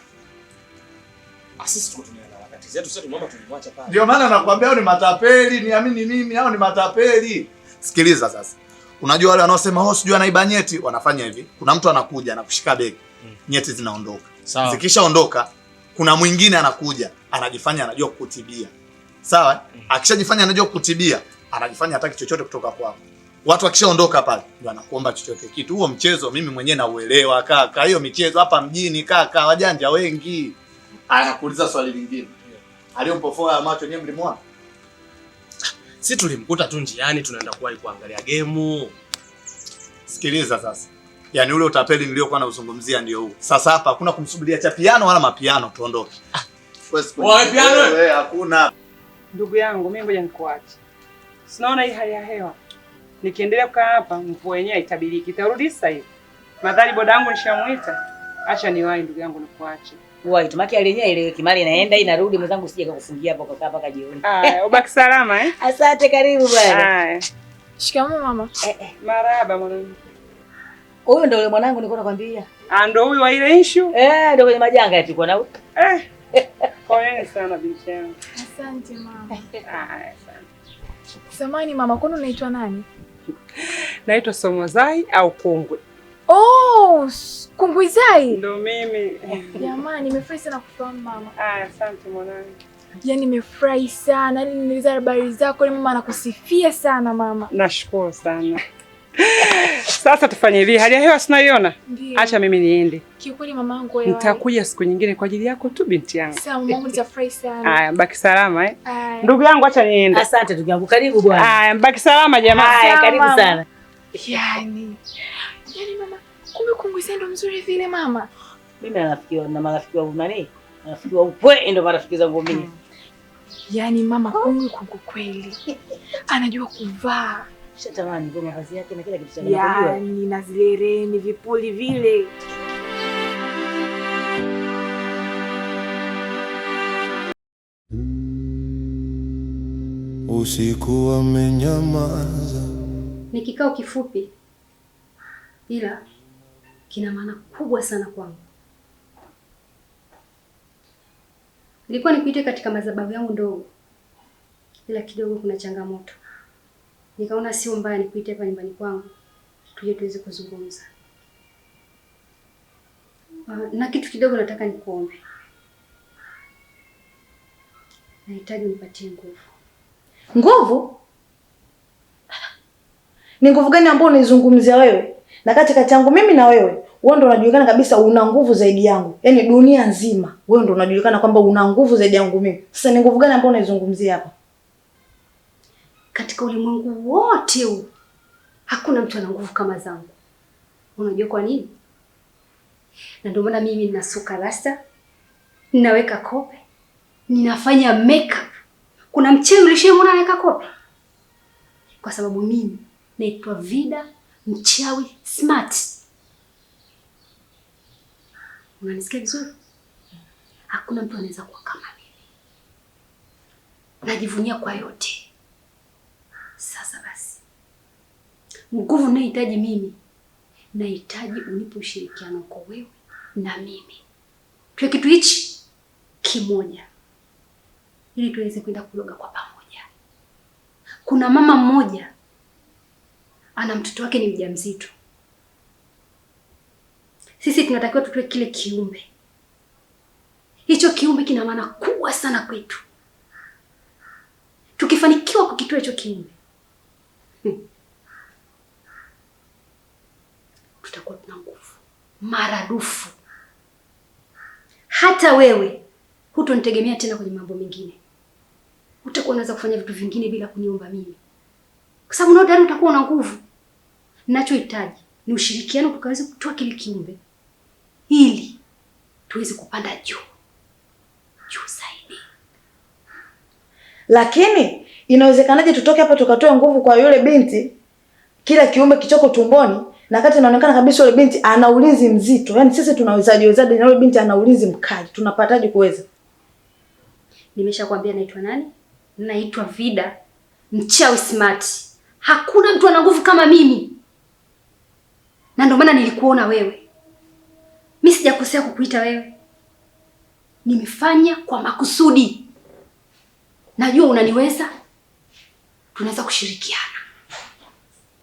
Sisi tuko tumeana wakati zetu, sasa mama tulimwacha pale. Ndio maana nakwambia hao ni matapeli, niamini mimi, hao ni matapeli. Sikiliza sasa. Unajua wale wanaosema sijui anaiba nyeti, wanafanya hivi. Kuna mtu anakuja anakushika begi. Nyeti zinaondoka. Zikishaondoka, kuna mwingine anakuja, anajifanya anajua kukutibia. Sawa? Akishajifanya anajua kukutibia, anajifanya hataki chochote kutoka kwako. Watu wakishaondoka pale, ndio anakuomba chochote kitu. Huo mchezo mimi mwenyewe nauelewa kaka. Hiyo michezo hapa mjini kaka, wajanja wengi. Anakuuliza swali lingine. Aliyompofoa macho nyewe mlimwona? Sisi tulimkuta tu njiani tunaenda kuangalia game. Sikiliza sasa. Yaani ule utapeli niliokuwa nauzungumzia ndio huu. Sasa hapa hakuna kumsubiria cha Piano wala mapiano, tuondoke. Wewe Piano wewe hakuna. Ndugu yangu, mimi ngoja nikuache. Sinaona hii hali ya hewa. Nikiendelea kukaa hapa, mvua yenyewe itabiriki. Itarudi sasa hivi. Madhali boda yangu nishamuita. Acha niwahi ndugu yangu nikuache. Wai, tumaki alenyewe ile kimali inaenda inarudi, mwenzangu usije kukufungia hapo kwa mpaka jioni. Ubaki salama Asante, karibu bwana. Shikamoo mama. Marahaba mwanangu. Huyu ndio yule mwanangu nilikuwa nakwambia. Ndio huyu wa ile issue? Ndio kwenye majanga yalikuwa na. Pole sana binti yangu. Asante mama. Asante. Samahani mama, kwani unaitwa nani? Naitwa Somozai au Kungwe. Kungwizai. Ndio mimi. Jamani, nimefurahi sana kufahamu mama. Asante mwanangu. Yaani nimefurahi sana. Yaani niliza habari zako, ni mama anakusifia sana mama. Nashukuru sana. Sasa tufanye hivi, hali ya hewa sinaiona? Acha mimi niende. Kiukweli mamangu wewe. Nitakuja siku nyingine kwa ajili yako tu binti yangu. Sawa mamangu, nitafurahi sana. Haya, mbaki salama Ndugu yangu acha niende. Asante ndugu yangu, karibu bwana. Haya, mbaki salama jamaa. Haya, karibu sana. Yaani mama, kumbe Kungwizai ndo mzuri vile mama. Mimi na marafiki wangu nani? Marafiki wa upwe ndio marafiki zangu mimi. Yaani mama Kungwe kweli. Anajua kuvaa. Shatamani kwa mavazi yake na kila kitu chake. Yaani na zile reni vipuli vile. Usiku umenyamaza. Ni kikao kifupi ila kina maana kubwa sana kwangu. Nilikuwa nikuite katika madhabahu yangu ndogo, ila kidogo kuna changamoto. Nikaona sio mbaya nikuite hapa nyumbani kwangu tuje tuweze kuzungumza. Na kitu kidogo nataka nikuombe. Nahitaji unipatie nguvu. Nguvu? Ni nguvu gani ambayo unaizungumzia wewe? Na kati yangu mimi na wewe ndo unajulikana kabisa una nguvu zaidi yangu. Yaani dunia nzima wewe ndo unajulikana kwamba una nguvu zaidi yangu mimi. Sasa ni nguvu gani ambayo unaizungumzia hapa? Katika ulimwengu wote huu hakuna mtu ana nguvu kama zangu. Unajua kwa nini? Na ndio maana mimi ninasuka rasta, ninaweka kope, ninafanya makeup. Kuna mchezo ulishamuona anaweka kope? Kwa sababu mimi naitwa Vida mchawi smart. Unanisikia vizuri? Hakuna mtu anaweza kuwa kama mimi. Najivunia kwa yote. Sasa basi, nguvu ninayohitaji mimi, nahitaji unipe ushirikiano kwa wewe na mimi. Tuwe kitu hichi kimoja, ili tuweze kwenda kuloga kwa pamoja. Kuna mama mmoja ana mtoto wake ni mjamzito. Sisi tunatakiwa tutoe kile kiumbe. Hicho kiumbe kina maana kubwa sana kwetu. Tukifanikiwa kukitoa hicho kiumbe, tutakuwa tuna nguvu maradufu. Hata wewe hutonitegemea tena kwenye mambo mengine. Utakuwa unaweza kufanya vitu vingine bila kuniomba mimi, kwa sababu ndio tayari utakuwa una nguvu. Ninachohitaji ni ushirikiano, tukaweze kutoa kile kiumbe ili tuweze kupanda juu zaidi. Lakini inawezekanaje tutoke hapa tukatoe nguvu kwa yule binti, kila kiumbe kichoko tumboni, na kati inaonekana kabisa yule binti ana ulinzi mzito? Yaani sisi tunawezaje na yule binti ana ulinzi mkali? Tunapataje kuweza? Nimeshakwambia naitwa nani? Naitwa Vida mchawi smart. Hakuna mtu ana nguvu kama mimi. Na ndio maana nilikuona wewe. Mimi sijakosea kukuita wewe. Nimefanya kwa makusudi. Najua unaniweza. Tunaweza kushirikiana.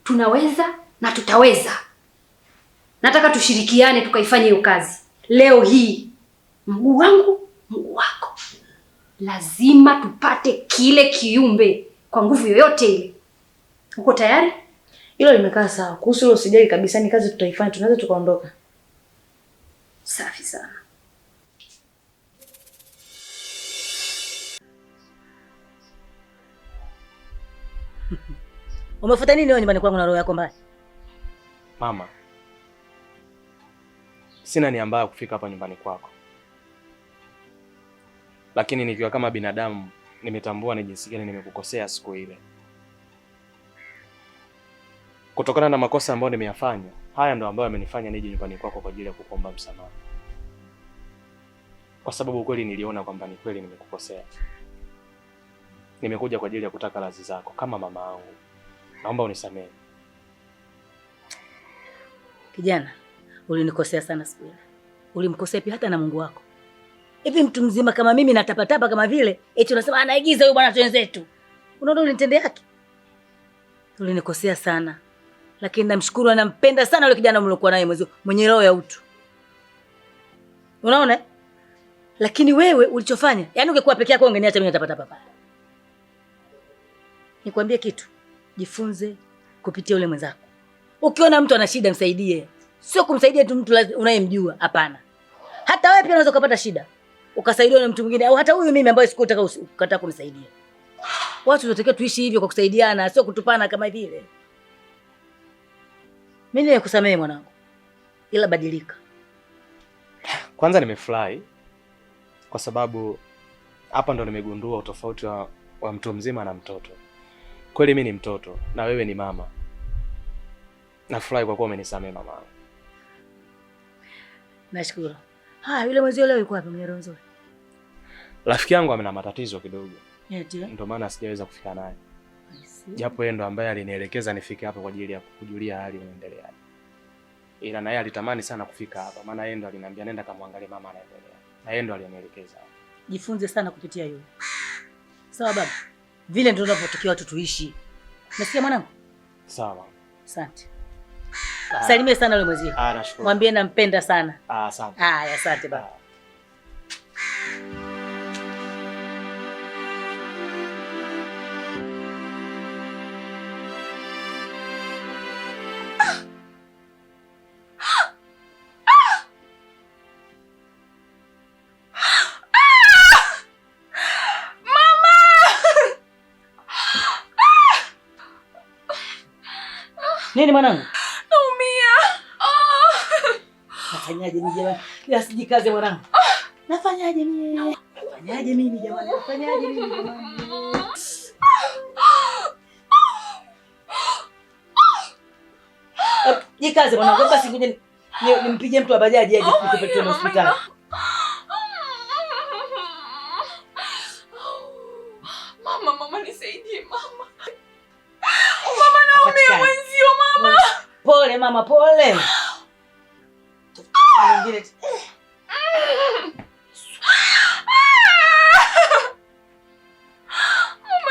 Tunaweza na tutaweza. Nataka tushirikiane tukaifanye hiyo kazi. Leo hii mguu wangu, mguu wako. Lazima tupate kile kiumbe kwa nguvu yoyote ile. Uko tayari? Hilo limekaa sawa. Kuhusu hilo usijali kabisa, ni kazi tutaifanya, tunaweza tukaondoka. Safi sana. Umefuata nini leo nyumbani kwangu na roho yako mbaya? Mama, sina nia mbaya kufika hapa nyumbani kwako, lakini nikiwa kama binadamu nimetambua ni jinsi gani nimekukosea siku ile. Kutokana na makosa ambayo nimeyafanya, haya ndo ambayo yamenifanya nije nyumbani kwako kwa ajili ya kukuomba msamaha. Kwa sababu kweli niliona kwamba ni kweli nimekukosea. Nimekuja kwa ajili ya kutaka radhi zako kama mama yangu. Naomba unisamehe. Kijana, ulinikosea sana siku ile. Ulimkosea pia hata na Mungu wako. Hivi mtu mzima kama mimi natapatapa kama vile, eti unasema anaigiza huyu bwana wenzetu. Unaona ulinitendea haki? Ulinikosea sana. Lakini namshukuru, anampenda sana yule kijana mliokuwa naye mwenye roho ya utu. Unaona? Lakini wewe ulichofanya, yani ungekuwa peke yako ungeniacha mimi natapatapa pale. Nikwambie kitu, jifunze kupitia yule mwenzako. Ukiona mtu ana shida msaidie. Sio kumsaidia tu mtu unayemjua, hapana. Hata wewe pia unaweza kupata shida, ukasaidiwa na mtu mwingine, au hata huyu mimi ambaye sikutaka ukataka kunisaidia. Watu tunatakiwa tuishi hivyo kwa kusaidiana, sio kutupana kama vile. Mimi nikusamehe mwanangu, ila badilika. Kwanza nimefurahi kwa sababu hapa ndo nimegundua utofauti wa mtu mzima na mtoto. Kweli mimi ni mtoto na wewe ni mama. Nafurahi kwa kuwa umenisamehe mama. Nashukuru. Yule mwenzio leo yuko wapi mwenye roho nzuri? Rafiki yangu ana matatizo kidogo. Eti. Ndio maana sijaweza kufika naye. Japo yeye ndo ambaye alinielekeza nifike hapa kwa ajili ya kukujulia hali inaendelea. ila na yeye alitamani sana kufika hapa, maana yeye ndo aliniambia nenda kamwangalie mama anaendelea, na yeye ndo alinielekeza. Jifunze sana kupitia yule. Sawa baba, vile ndio tunavyotakiwa watu tuishi. Nasikia mwanangu? Sawa. Asante. Salimie sana yule mwezio. Nashukuru. Mwambie nampenda sana. Asante. Asante baba. Nini mwanangu? Naumia. Nafanyaje mimi jamani? Yasijikaze mwanangu. Nafanyaje mimi? Nafanyaje mimi jamani? Nafanyaje mimi jamani? Jikaze mwanangu, basi ngoja nimpige mtu wa bajaji aje nikupeleke hospitali. Mama nisaidie mama. Mama naumia mwenzio mama. Pole mama, pole. Mwingine.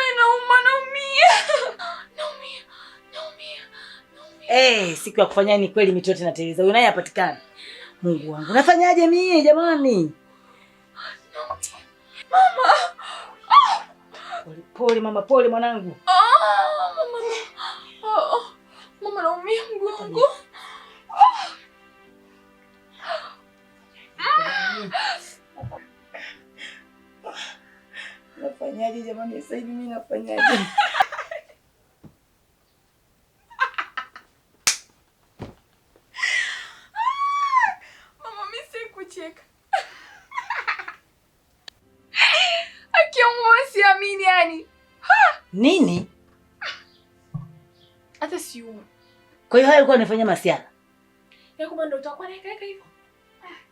Mama naumia. Siku ya kufanya ni kweli mitoto na teleza. Huyo naye hapatikani. Mungu wangu. Nafanyaje mimi jamani? Mama. Pole mama, pole mwanangu. Mama naumia mgongo. Nafanyaje jamani? Sasa hivi mimi nafanyaje? Mama mimi sikucheka. Akiamua siamini yani. Nini? Hata siumu. Kwa hiyo haya alikuwa anafanya masiara. Kumbe ndio utakuwa naika hivyo.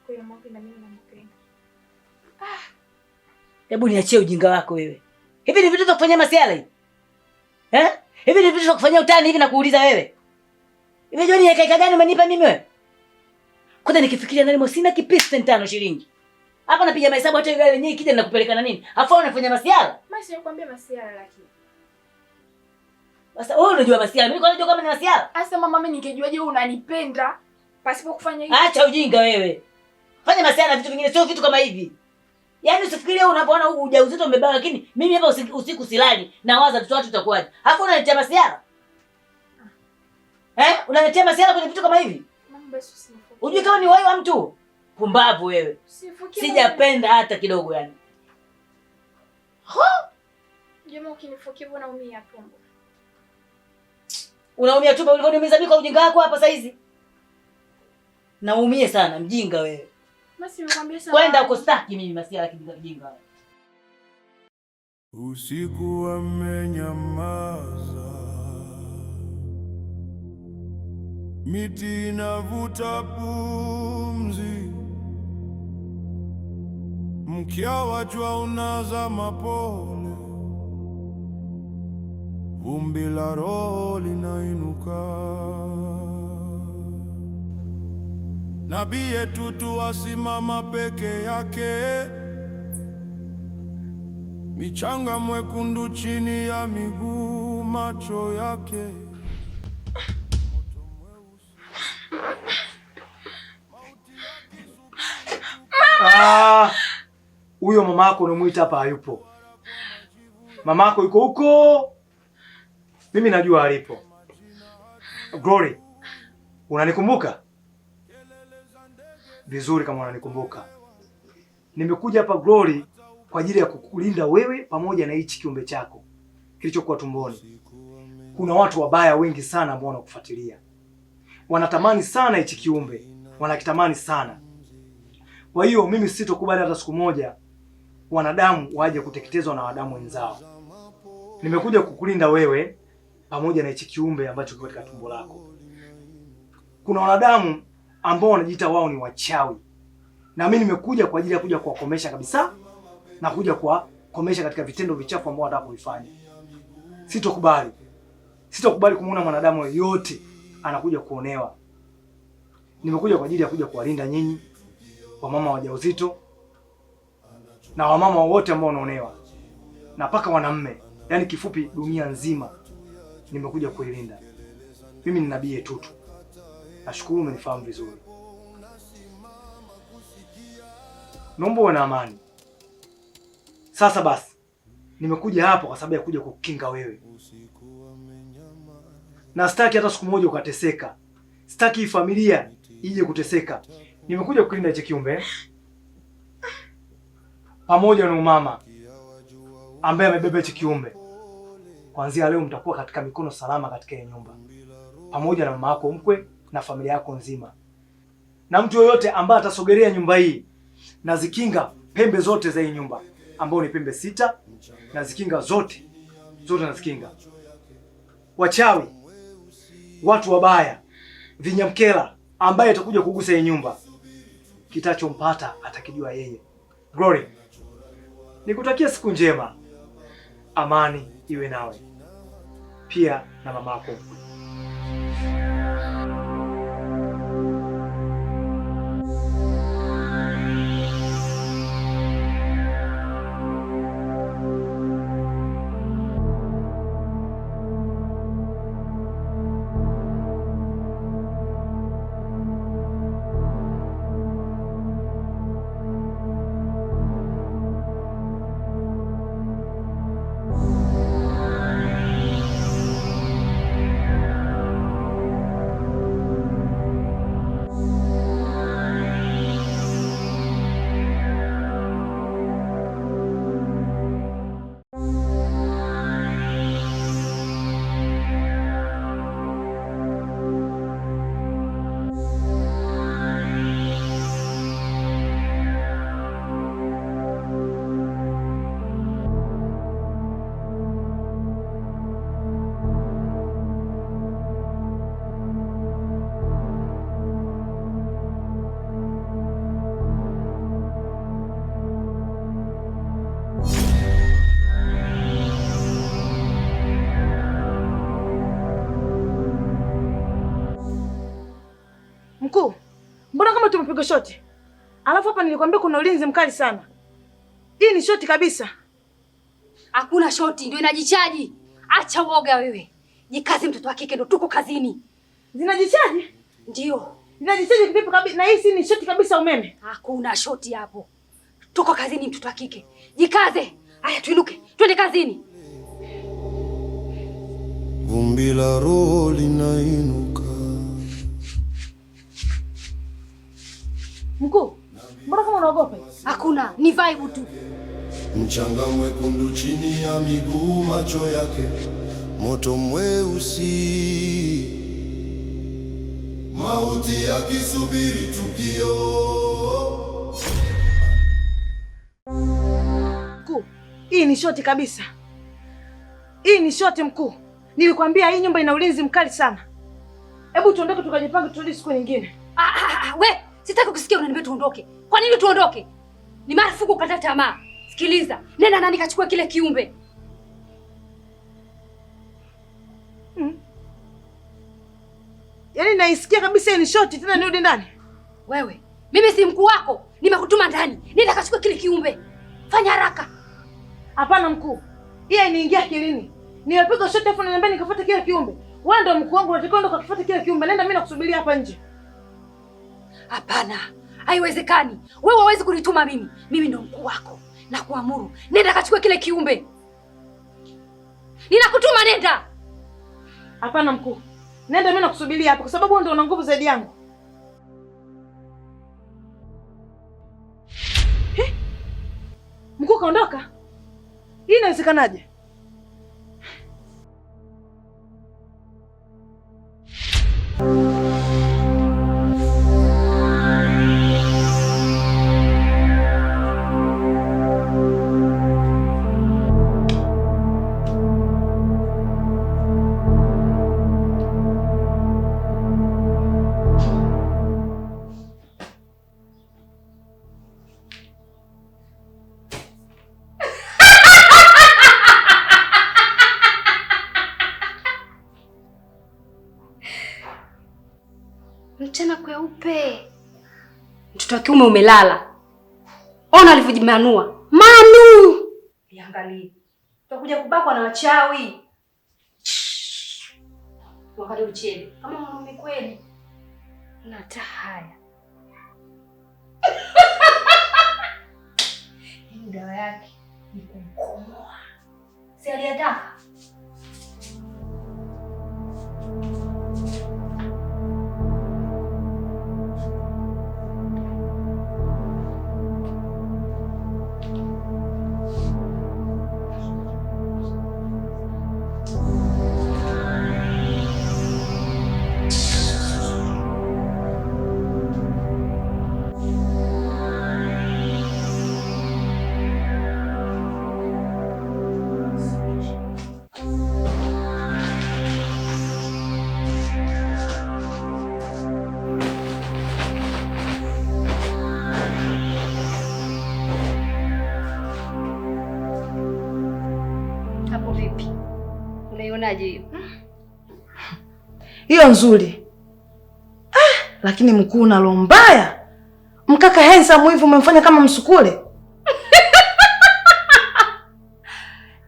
Kwa hiyo mama na mimi nampenda. Hebu niachie ujinga wako wewe. Hivi ni vitu vya kufanyia masiara hivi? Hivi ni vitu vya kufanyia utani hivi na kuuliza wewe? Hivi jioni yakaika gani umenipa mimi wewe? Kwanza nikifikiria ndani sina kipisi 5 shilingi. Hapa napiga mahesabu hata ile yenyewe ikija ninakupeleka na nini? Afa unafanya masiara? Mama sikwambia masiara lakini. Sasa wewe unajua masiara, mimi kwa nini kama ni masiara? Sasa mama mimi ningejuaje wewe unanipenda pasipo kufanya hivi? Acha ujinga wewe. Fanya masiara na vitu vingine, sio vitu kama hivi. Yaani usifikirie unapoona huu ujauzito umebeba, lakini mimi hapa usiku silali nawaza mtoto watu utakuwaje. Hapo unaletea masiara? Unaletea masiara kwenye vitu kama hivi? Mama basi usinifukie. Unajua kama ni wewe wa mtu? Pumbavu wewe. Sijapenda hata kidogo yani. Jamaa ukinifukia bwana naumia tumbo. Unaumia tumbo ulivyoniumiza mimi kwa ujinga wako hapa saa hizi? Naumie sana mjinga wewe. Basi nimekwambia sana. Kwenda kustaki mimi masiara kijinga wewe. Usiku wamenyamaza, miti inavuta pumzi, mkia wa jua unazama pole, vumbi la roho linainuka. Nabii yetu tuwasimama peke yake, michanga mwekundu chini ya miguu, macho yake huyo mama yako unamuita hapa hayupo. Mama yako yuko huko. Mimi najua alipo. Glory, unanikumbuka? Vizuri kama unanikumbuka. Nimekuja hapa Glory kwa ajili ya kukulinda wewe pamoja na hichi kiumbe chako kilichokuwa tumboni. Kuna watu wabaya wengi sana ambao wanakufuatilia. Wanatamani sana hichi kiumbe, wanakitamani sana. Kwa hiyo mimi sitokubali hata siku moja wanadamu waje kuteketezwa na wadamu wenzao. Nimekuja kukulinda wewe pamoja na hichi kiumbe ambacho kiko katika tumbo lako. Kuna wanadamu ambao wanajiita wao ni wachawi. Na mimi nimekuja kwa ajili ya kuja kuwakomesha kabisa na kuja kuwakomesha katika vitendo vichafu ambao wanataka kuifanya. Sitokubali. Sitokubali kumuona mwanadamu yoyote anakuja kuonewa. Nimekuja kwa ajili ya kuja kuwalinda nyinyi wamama wajawazito na wamama wote ambao wanaonewa na paka wanamme, yaani kifupi dunia nzima nimekuja kuilinda. Mimi ni Nabii Etutu. Nashukuru umenifahamu vizuri. Naomba uwe na amani. Sasa basi, nimekuja hapa kwa sababu ya kuja kukinga wewe. Na sitaki hata siku moja ukateseka. Sitaki hii familia ije kuteseka. Nimekuja kulinda hicho kiumbe pamoja na umama ambaye amebeba hicho kiumbe. Kuanzia leo mtakuwa katika mikono salama katika hii nyumba, pamoja na mama yako mkwe na familia yako nzima. Na mtu yoyote ambaye atasogelea nyumba hii, nazikinga pembe zote za hii nyumba, ambao ni pembe 6, nazikinga zote nazikinga. Wachawi, watu wabaya, vinyamkela ambaye atakuja kugusa hii nyumba, kitachompata atakijua yeye. Glory, nikutakia siku njema. Amani iwe nawe pia na mamako. Mkuu, mbona kama tumepigwa shoti? Alafu hapa nilikwambia kuna ulinzi mkali sana. Hii ni shoti kabisa. Hakuna shoti, ndio inajichaji. Acha uoga wewe. Jikaze mtoto wa kike, ndio tuko kazini. Zinajichaji? Ndio. Zinajichaji vipi kabisa? Na hii si ni shoti kabisa umeme. Hakuna shoti hapo. Tuko kazini mtoto wa kike. Jikaze. Haya tuinuke. Twende kazini. Vumbi la roho linainuka. Mkuu, mbona kama unaogopa? Hakuna, ni vibe tu. Mchanga mwekundu chini ya miguu, macho yake moto mweusi, mauti yakisubiri tukio. Mkuu, hii ni shoti kabisa. Hii ni shoti mkuu. Nilikwambia hii nyumba ina ulinzi mkali sana. Hebu tuondoke tukajipange turudi siku nyingine. We, sitaki kusikia unaniambia tuondoke. Kwa nini tuondoke? Ni marufuku kukata tamaa. Sikiliza, nenda nani kachukua kile kiumbe. Yaani naisikia kabisa hii ni shoti tena nirudi ndani. Wewe, mimi si mkuu wako. Nimekutuma ndani. Nenda kachukua kile kiumbe. Fanya haraka. Hapana mkuu. Hii hainiingia akilini. Nimepiga shoti afu niambia nikafuate kile kiumbe. Wewe ndio mkuu wangu, unatakiwa ndo kufuata kile kiumbe. Nenda mimi nakusubiria hapa nje. Hapana. Haiwezekani. Wewe huwezi kunituma mimi. Mimi ndo mkuu wako. Na kuamuru. Nenda kachukua kile kiumbe. Ninakutuma nenda. Hapana mkuu. Nenda mimi nakusubiria hapa kwa sababu wewe ndio una nguvu zaidi yangu. Mkuu kaondoka? Hii inawezekanaje? Mchana kweupe. Mtoto wa kiume umelala. Ona alivyojimanua. Manu! Niangalie. Utakuja kubakwa na wachawi. Wakati uchele. Kama mwanaume kweli. Unata haya. Hii dawa yake ni kumkomoa. Si aliyataka? Unaionaje hiyo? Nzuri. Lakini mkuu na roho mbaya. Mkaka handsome hivi umemfanya kama msukule.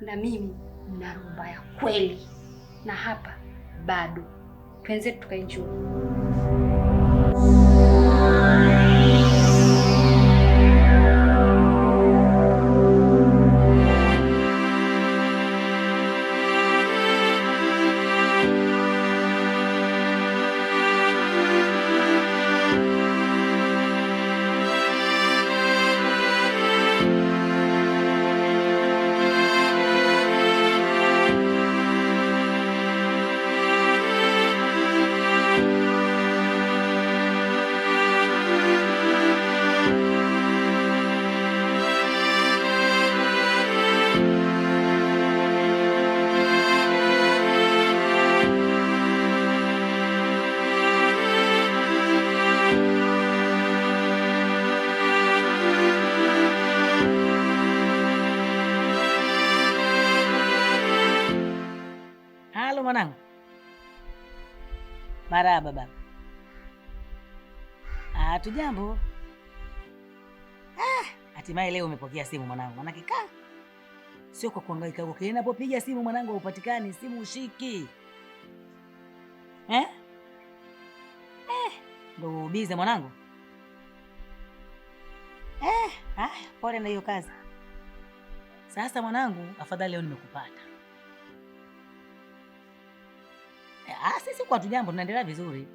Na mimi na roho mbaya kweli. Na hapa bado. Tuenze tukaenjoy. Mwanangu. Marahaba baba. Tujambo. Hatimaye leo umepokea simu mwanangu. Maana kika sio kwa kuhangaika huko. Kile ninapopiga simu mwanangu haupatikani, simu ushiki. Ndio bize mwanangu. Pole na hiyo kazi. Sasa mwanangu, afadhali leo nimekupata. Sisi kwa tujambo tunaendelea vizuri.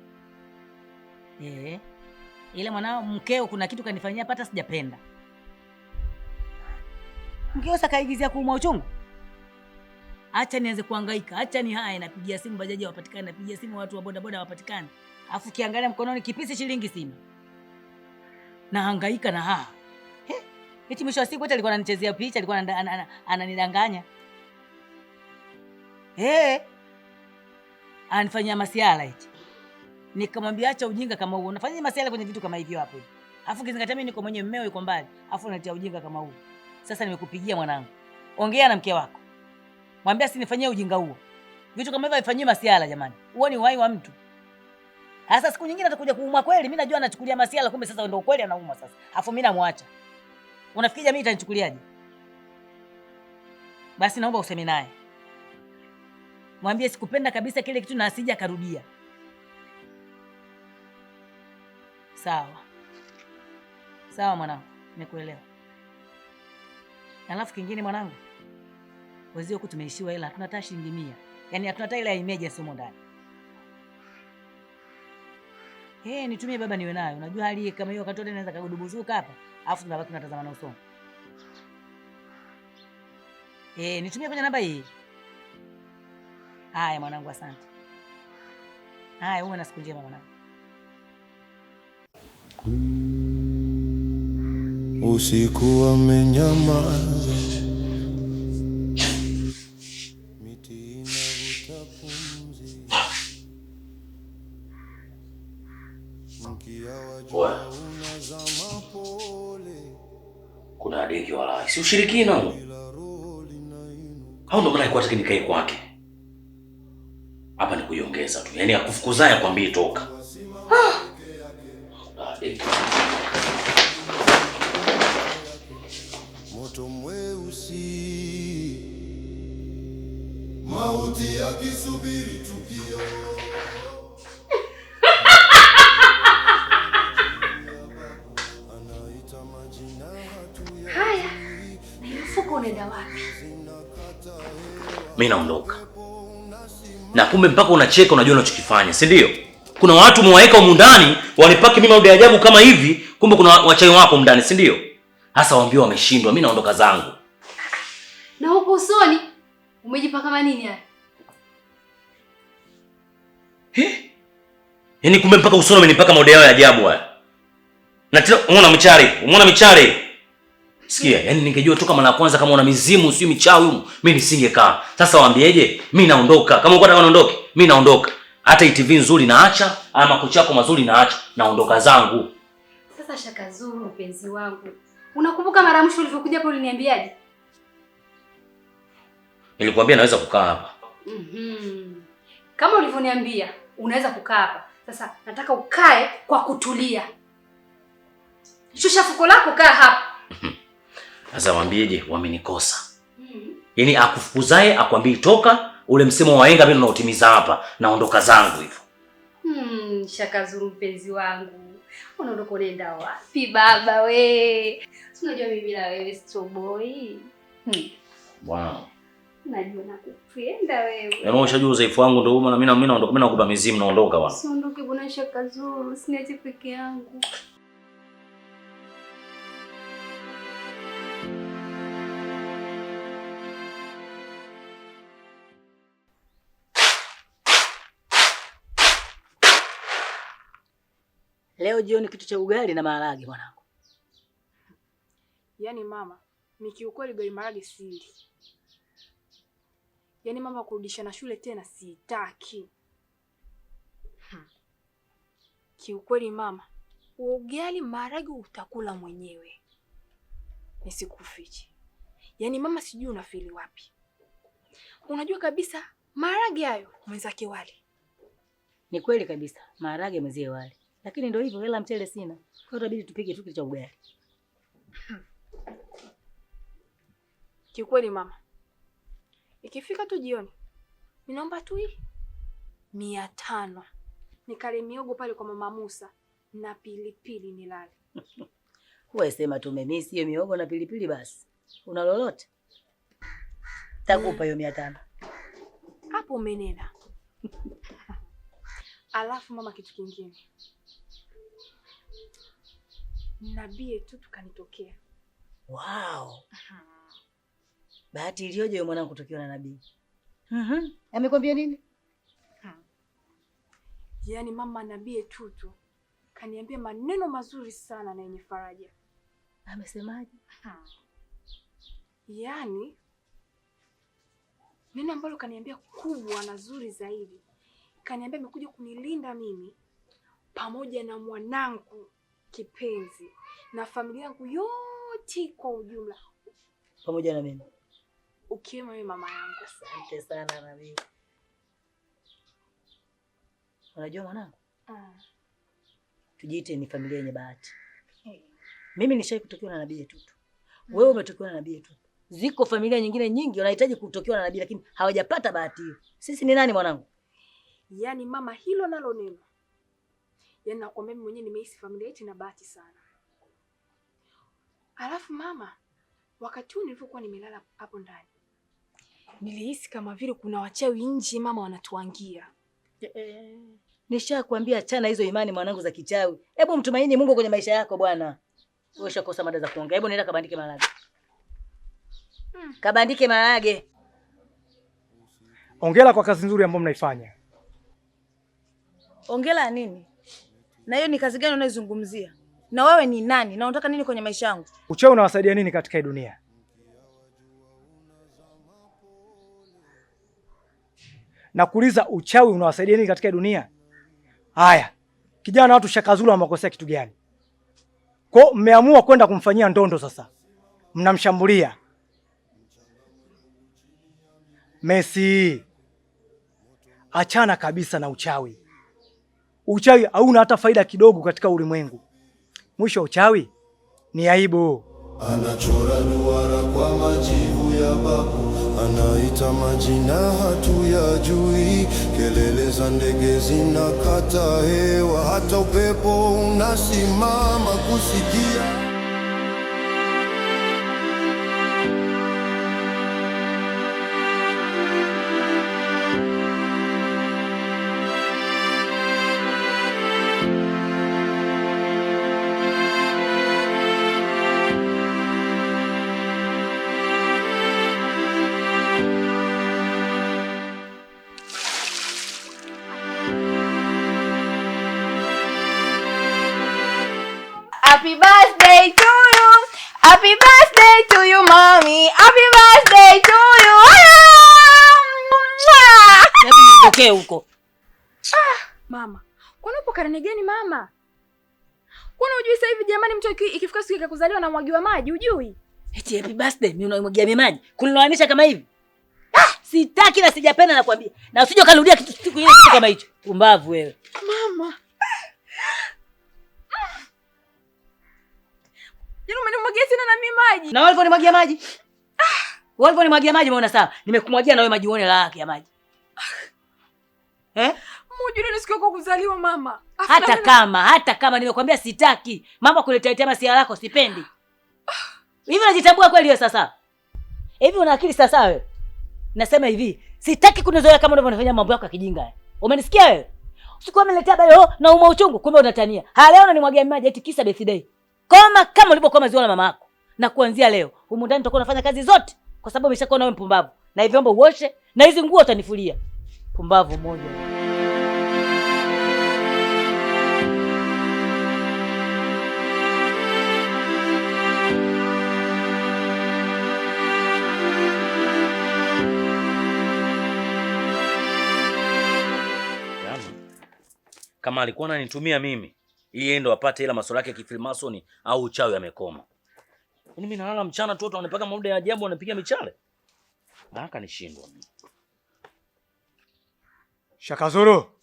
Ile mwanao mkeo kuna kitu kanifanyia pata sijapenda. Mkeo sasa kaigizia kuumwa uchungu. Acha nianze kuhangaika, acha ni haya napigia simu bajaji wapatikane, napigia simu watu wa boda boda wapatikane. Alafu kiangalia mkononi kipisi shilingi sima. Na hangaika na eti mwisho wa siku eti alikuwa ananichezea picha, alikuwa ananidanganya. Anifanyia masiala eti. Nikamwambia acha ujinga kama huo. Unafanya masiala kwenye vitu kama hivyo hapo. Alafu kizingatia mimi niko mwenye mmeo yuko mbali. Alafu unaletea ujinga kama huo. Sasa nimekupigia mwanangu. Ongea na mke wako. Mwambie asinifanyie ujinga huo. Vitu kama hivyo haifanywi masiala jamani. Huo ni uhai wa mtu. Sasa siku nyingine atakuja kuumwa kweli. Mimi najua anachukulia masiala kumbe sasa ndio kweli anaumwa sasa. Alafu mimi namwacha. Unafikiri jamii itanichukuliaje? Basi naomba useme naye. Mwambie sikupenda kabisa kile kitu na asije akarudia. Sawa. Sawa mwanangu, nimekuelewa. Alafu kingine mwanangu. Wazio huku tumeishiwa hela, hatuna hata shilingi 100. Yaani hatuna hata ile ya emergency humo ndani. Nitumie baba niwe nayo. Unajua hali kama hiyo wakati wote naweza kagudubuzuka hapa. Alafu tunabaki tunatazama na usoni. Nitumie kwenye namba hii. Haya mwanangu, asante. Haya, uwe na siku njema mwanangu. Usiku wamenyamaza, miti inavuta pumzi, mkia wa jua unazama pole. Kuna adiki wala si ushirikina huo. Hao ndo maana alikuwa ataki nikae kwake. Hapa ni kuiongeza tu. Yaani akufukuzaye akwambie toka. Moto mweusi, mauti yakisubiri tukio. Haya, na mfuko unaenda wapi? Mimi naondoka. Na kumbe mpaka unacheka unajua unachokifanya, si ndio? Kuna watu mwaweka humu ndani wanipaki mimi audio ajabu kama hivi, kumbe kuna wachawi wako humu ndani, si ndio? Hasa waambie wameshindwa, mimi naondoka zangu. Na huko usoni umejipaka kama nini haya? Yaani kumbe mpaka usoni umenipaka audio ya ajabu haya. Na tena umeona michare. Sikia, yani ningejua toka mara ya kwanza kama una mizimu sio michawi huko, mimi nisingekaa. Sasa waambieje? Mimi naondoka. Kama uko nataka naondoke, mimi naondoka. Hata TV nzuri naacha, ama makochi yako mazuri naacha, naondoka zangu. Sasa Shaka Zuru mpenzi wangu. Unakumbuka mara mwisho ulivyokuja hapo uliniambiaje? Nilikwambia naweza kukaa hapa. Kama ulivyoniambia, unaweza kukaa hapa. Sasa nataka ukae kwa kutulia. Shusha fuko lako, kaa hapa. Sasa waambieje wamenikosa. Yaani akufukuzae akwambie toka, ule msemo wa wahenga mimi nautimiza hapa, naondoka zangu hivyo. Shaka Zuru mpenzi wangu. Unaondoka unaenda wapi baba we? Unajua mimi bila wewe strawboy. Wow. Najua nakupenda wewe. Yaani unashajua udhaifu wangu ndio maana mimi naondoka, mimi nakupa mizimu naondoka bwana. Usiondoke bwana Shaka Zuru, usiniache peke yangu. Leo jioni kitu cha ugali na maharage mwanangu. Yaani mama, ni kiukweli ugali maharage sili. Yaani mama kurudisha na shule tena sitaki. Kiukweli mama, ugali maharage utakula mwenyewe. Nisikufiche. Yaani mama sijui unafili wapi. Unajua kabisa maharage hayo mwenzake wali. Ni kweli kabisa, maharage mwenzie wali. Lakini ndio hivyo, hela mchele sina. Kwa hiyo inabidi tupike tu kitu cha ugali. Kiukweli mama, ikifika tu jioni, ninaomba tu 500 nikale miogo pale kwa mama Musa na pilipili nilale. Wewe sema tumemisi hiyo miogo na pilipili basi. Una lolote? Takupa hiyo 500. Hapo umenena. Alafu mama, kitu kingine. Nabii tu tukanitokea. Wow. Bahati iliyoje wewe mwanangu kutokiwa na nabii. Amekwambia nini? Yaani mama, nabii Tutu kaniambia maneno mazuri sana na yenye faraja. Amesemaje? Yaani neno ambalo kaniambia kubwa na zuri zaidi. Kaniambia amekuja kunilinda mimi pamoja na mwanangu kipenzi na familia yangu yote kwa ujumla. Pamoja na mimi. Ukiwemo wewe mama yangu. Asante sana nabii. Unajua mwanangu? Tujiite ni familia yenye bahati. Mimi nishai kutokiwa na nabii Tutu. Wewe umetokiwa na nabii Tutu. Ziko familia nyingine nyingi wanahitaji kutokiwa na nabii lakini hawajapata bahati hiyo. Sisi ni nani mwanangu? Yaani mama, hilo nalo neno. Yaani nakwambia mimi mwenyewe nimehisi familia yetu ina bahati sana. Alafu mama, wakati huu nilipokuwa nimelala hapo ndani, nilihisi kama vile kuna wachawi nje mama wanatuangia. Nishakwambia achana hizo imani mwanangu za kichawi. Hebu mtumaini Mungu kwenye maisha yako bwana. Wewe ushakosa mada za kuongea. Hebu nenda kabandike maharage. Kabandike maharage. Hongera kwa kazi nzuri ambayo mnaifanya. Hongera nini? Na hiyo ni kazi gani unaizungumzia? Na wewe ni nani? Na unataka nini kwenye maisha yangu? Uchawi unawasaidia nini katika hii dunia? Nakuuliza, uchawi unawasaidia nini katika hii dunia? Haya, kijana watu Shaka Zuru wamekosea kitu gani? Kwa mmeamua kwenda kumfanyia ndondo sasa. Mnamshambulia. Messi, achana kabisa na uchawi. Uchawi hauna hata faida kidogo katika ulimwengu. Mwisho uchawi ni aibu. Anachora duara kwa majivu ya babu, anaita majina hatuyajui, kelele za ndege zinakata hewa, hata upepo unasimama kusikia. Happy birthday to you. Happy birthday to you, mommy. Happy birthday to you. Hebu nitokee huko. Mama, kwani upo karne gani mama? Kwani hujui sasa hivi jamani mtu ikifika siku ya kuzaliwa na mwagiwa maji, hujui? Eti happy birthday mimi unamwagia maji. Kuniloanisha kama hivi? Sitaki na sijapenda nakwambia. Na usije karudia kitu siku ile kitu kama hicho. Pumbavu wewe. Mama. Yaani umenimwagia tena na mimi maji. Na wewe ulipomwagia maji? Wewe ulipomwagia maji umeona sawa. Nimekumwagia na wewe maji uone la yake ya maji. Mjue ni siku yako kuzaliwa mama. Hata kama nimekwambia sitaki. Mama kuletea masiala yako sipendi. Hivi unajitambua kweli wewe sasa? Hivi una akili sasa wewe? Nasema hivi, sitaki kunizoea kama unavyofanya mambo yako ya kijinga. Umenisikia wewe? Usikuwa umeniletea bado na uma uchungu kumbe unatania. Leo unanimwagia maji eti kisa birthday. Kama ulivyokuwa maziwa na mama yako. Na kuanzia leo, humu ndani utakuwa unafanya kazi zote kwa sababu umeshakuwa na wewe mpumbavu. Na hivi vyombo uoshe na hizi nguo utanifulia. Pumbavu moja. Kama alikuwa ananitumia mimi ili yeye ndo apate ila masuala yake ya kifilmasoni au uchawi amekoma. Mimi nalala mchana tu watu wanapaka muda ya ajabu wanapiga michale. Haraka nishindwa mimi. Shaka Zuru.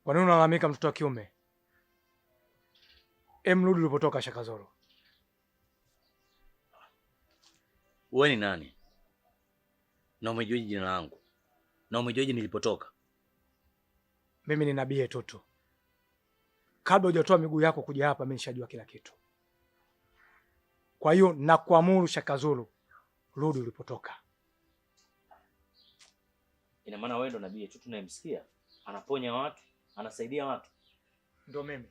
Kwa nini unalalamika mtoto wa kiume? Mrudi ulipotoka Shaka Zuru. Wewe ni nani? Na umejuaje jina langu? Na umejuaje nilipotoka? Mimi ni nabii Tutu. Kabla hujatoa miguu yako kuja hapa mimi nishajua kila kitu. Kwa hiyo nakuamuru Shaka Zuru, rudi ulipotoka. Ina maana wewe ndo nabii Tutu tunayemsikia? Anaponya watu, anasaidia watu. Ndio mimi.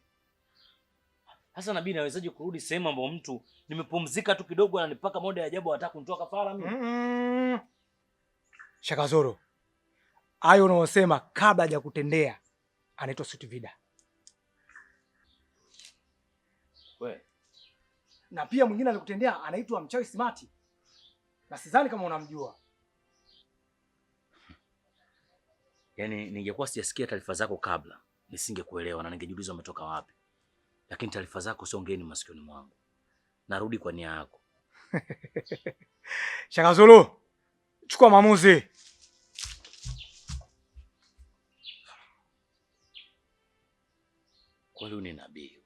Sasa nabii nawezaje kurudi sehemu ambapo mtu nimepumzika tu kidogo ananipaka moda ya ajabu anataka kunitoa kafara mimi? Shaka Zuru. Hayo unaosema kabla hajakutendea anaitwa Sutivida. Wewe. Na pia mwingine alikutendea anaitwa mchawi Smart. Na sidhani kama unamjua. Yaani ningekuwa sijasikia taarifa zako kabla, nisingekuelewa na ningejiuliza umetoka wapi. Lakini taarifa zako sio ngeni masikioni mwangu. Narudi kwa nia yako. Shaka Zuru, chukua maamuzi. Kweli ni nabii.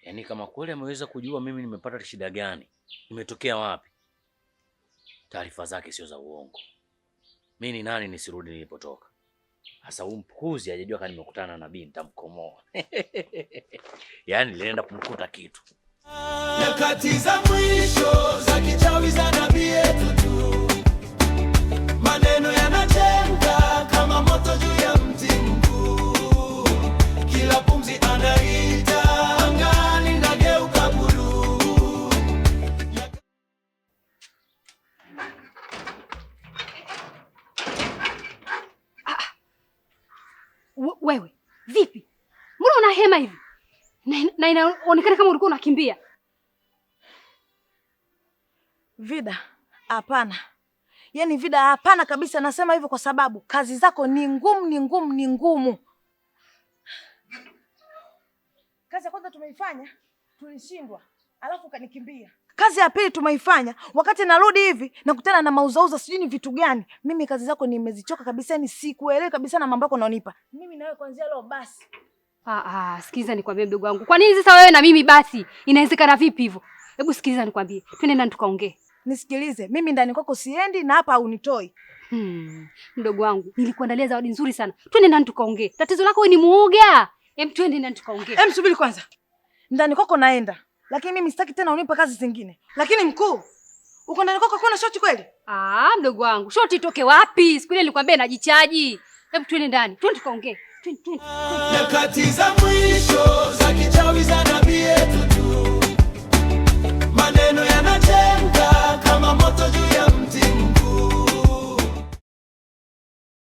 Yaani kama kweli ameweza kujua mimi nimepata shida gani, nimetokea wapi, taarifa zake sio za uongo. Mimi ni nani nisirudi nilipotoka? Sasa huyu mpuzi hajajua kama nimekutana na nabii nitamkomoa. Yaani nilienda kumkuta kitu. Nyakati za mwisho za kichawi za nabii Tutu, maneno yanajenga kama moto juu ya mti mkuu. Kila pumzi anaita angani nageuka buluu. Wewe vipi? Mbona una hema hivi? Na inaonekana kama ulikuwa unakimbia. Vida, hapana. Yaani Vida, hapana kabisa, nasema hivyo kwa sababu kazi zako ni ngumu. Kazi ya kwanza tumeifanya, tulishindwa, alafu kanikimbia. Kazi ya pili tumeifanya, wakati narudi hivi nakutana na mauzauza sijui ni vitu gani. Mimi kazi zako nimezichoka kabisa, ni sikuelewi kabisa na mambo yako unaonipa. Mimi na wewe kuanzia leo basi. Sikiliza nikwambie mdogo wangu. Kwa nini sasa wewe na mimi basi? Inawezekana vipi hivyo? Hebu sikiliza nikwambie. Twende ndani tukaongee. Nisikilize, mimi ndani kwako siendi na hapa haunitoi. Mdogo wangu, nilikuandalia zawadi nzuri sana. Twende ndani tukaongee. Tatizo lako wewe ni muoga. Twende ndani tukaongee. Subiri kwanza. Ndani kwako naenda. Lakini mimi sitaki tena unipe kazi zingine. Lakini mkuu, uko ndani kwako kuna shoti kweli? Mdogo wangu, shoti itoke wapi? Siku ile nilikwambia najichaji. Twende ndani. Twende tukaongee. Nyakati za mwisho za kichawi za nabii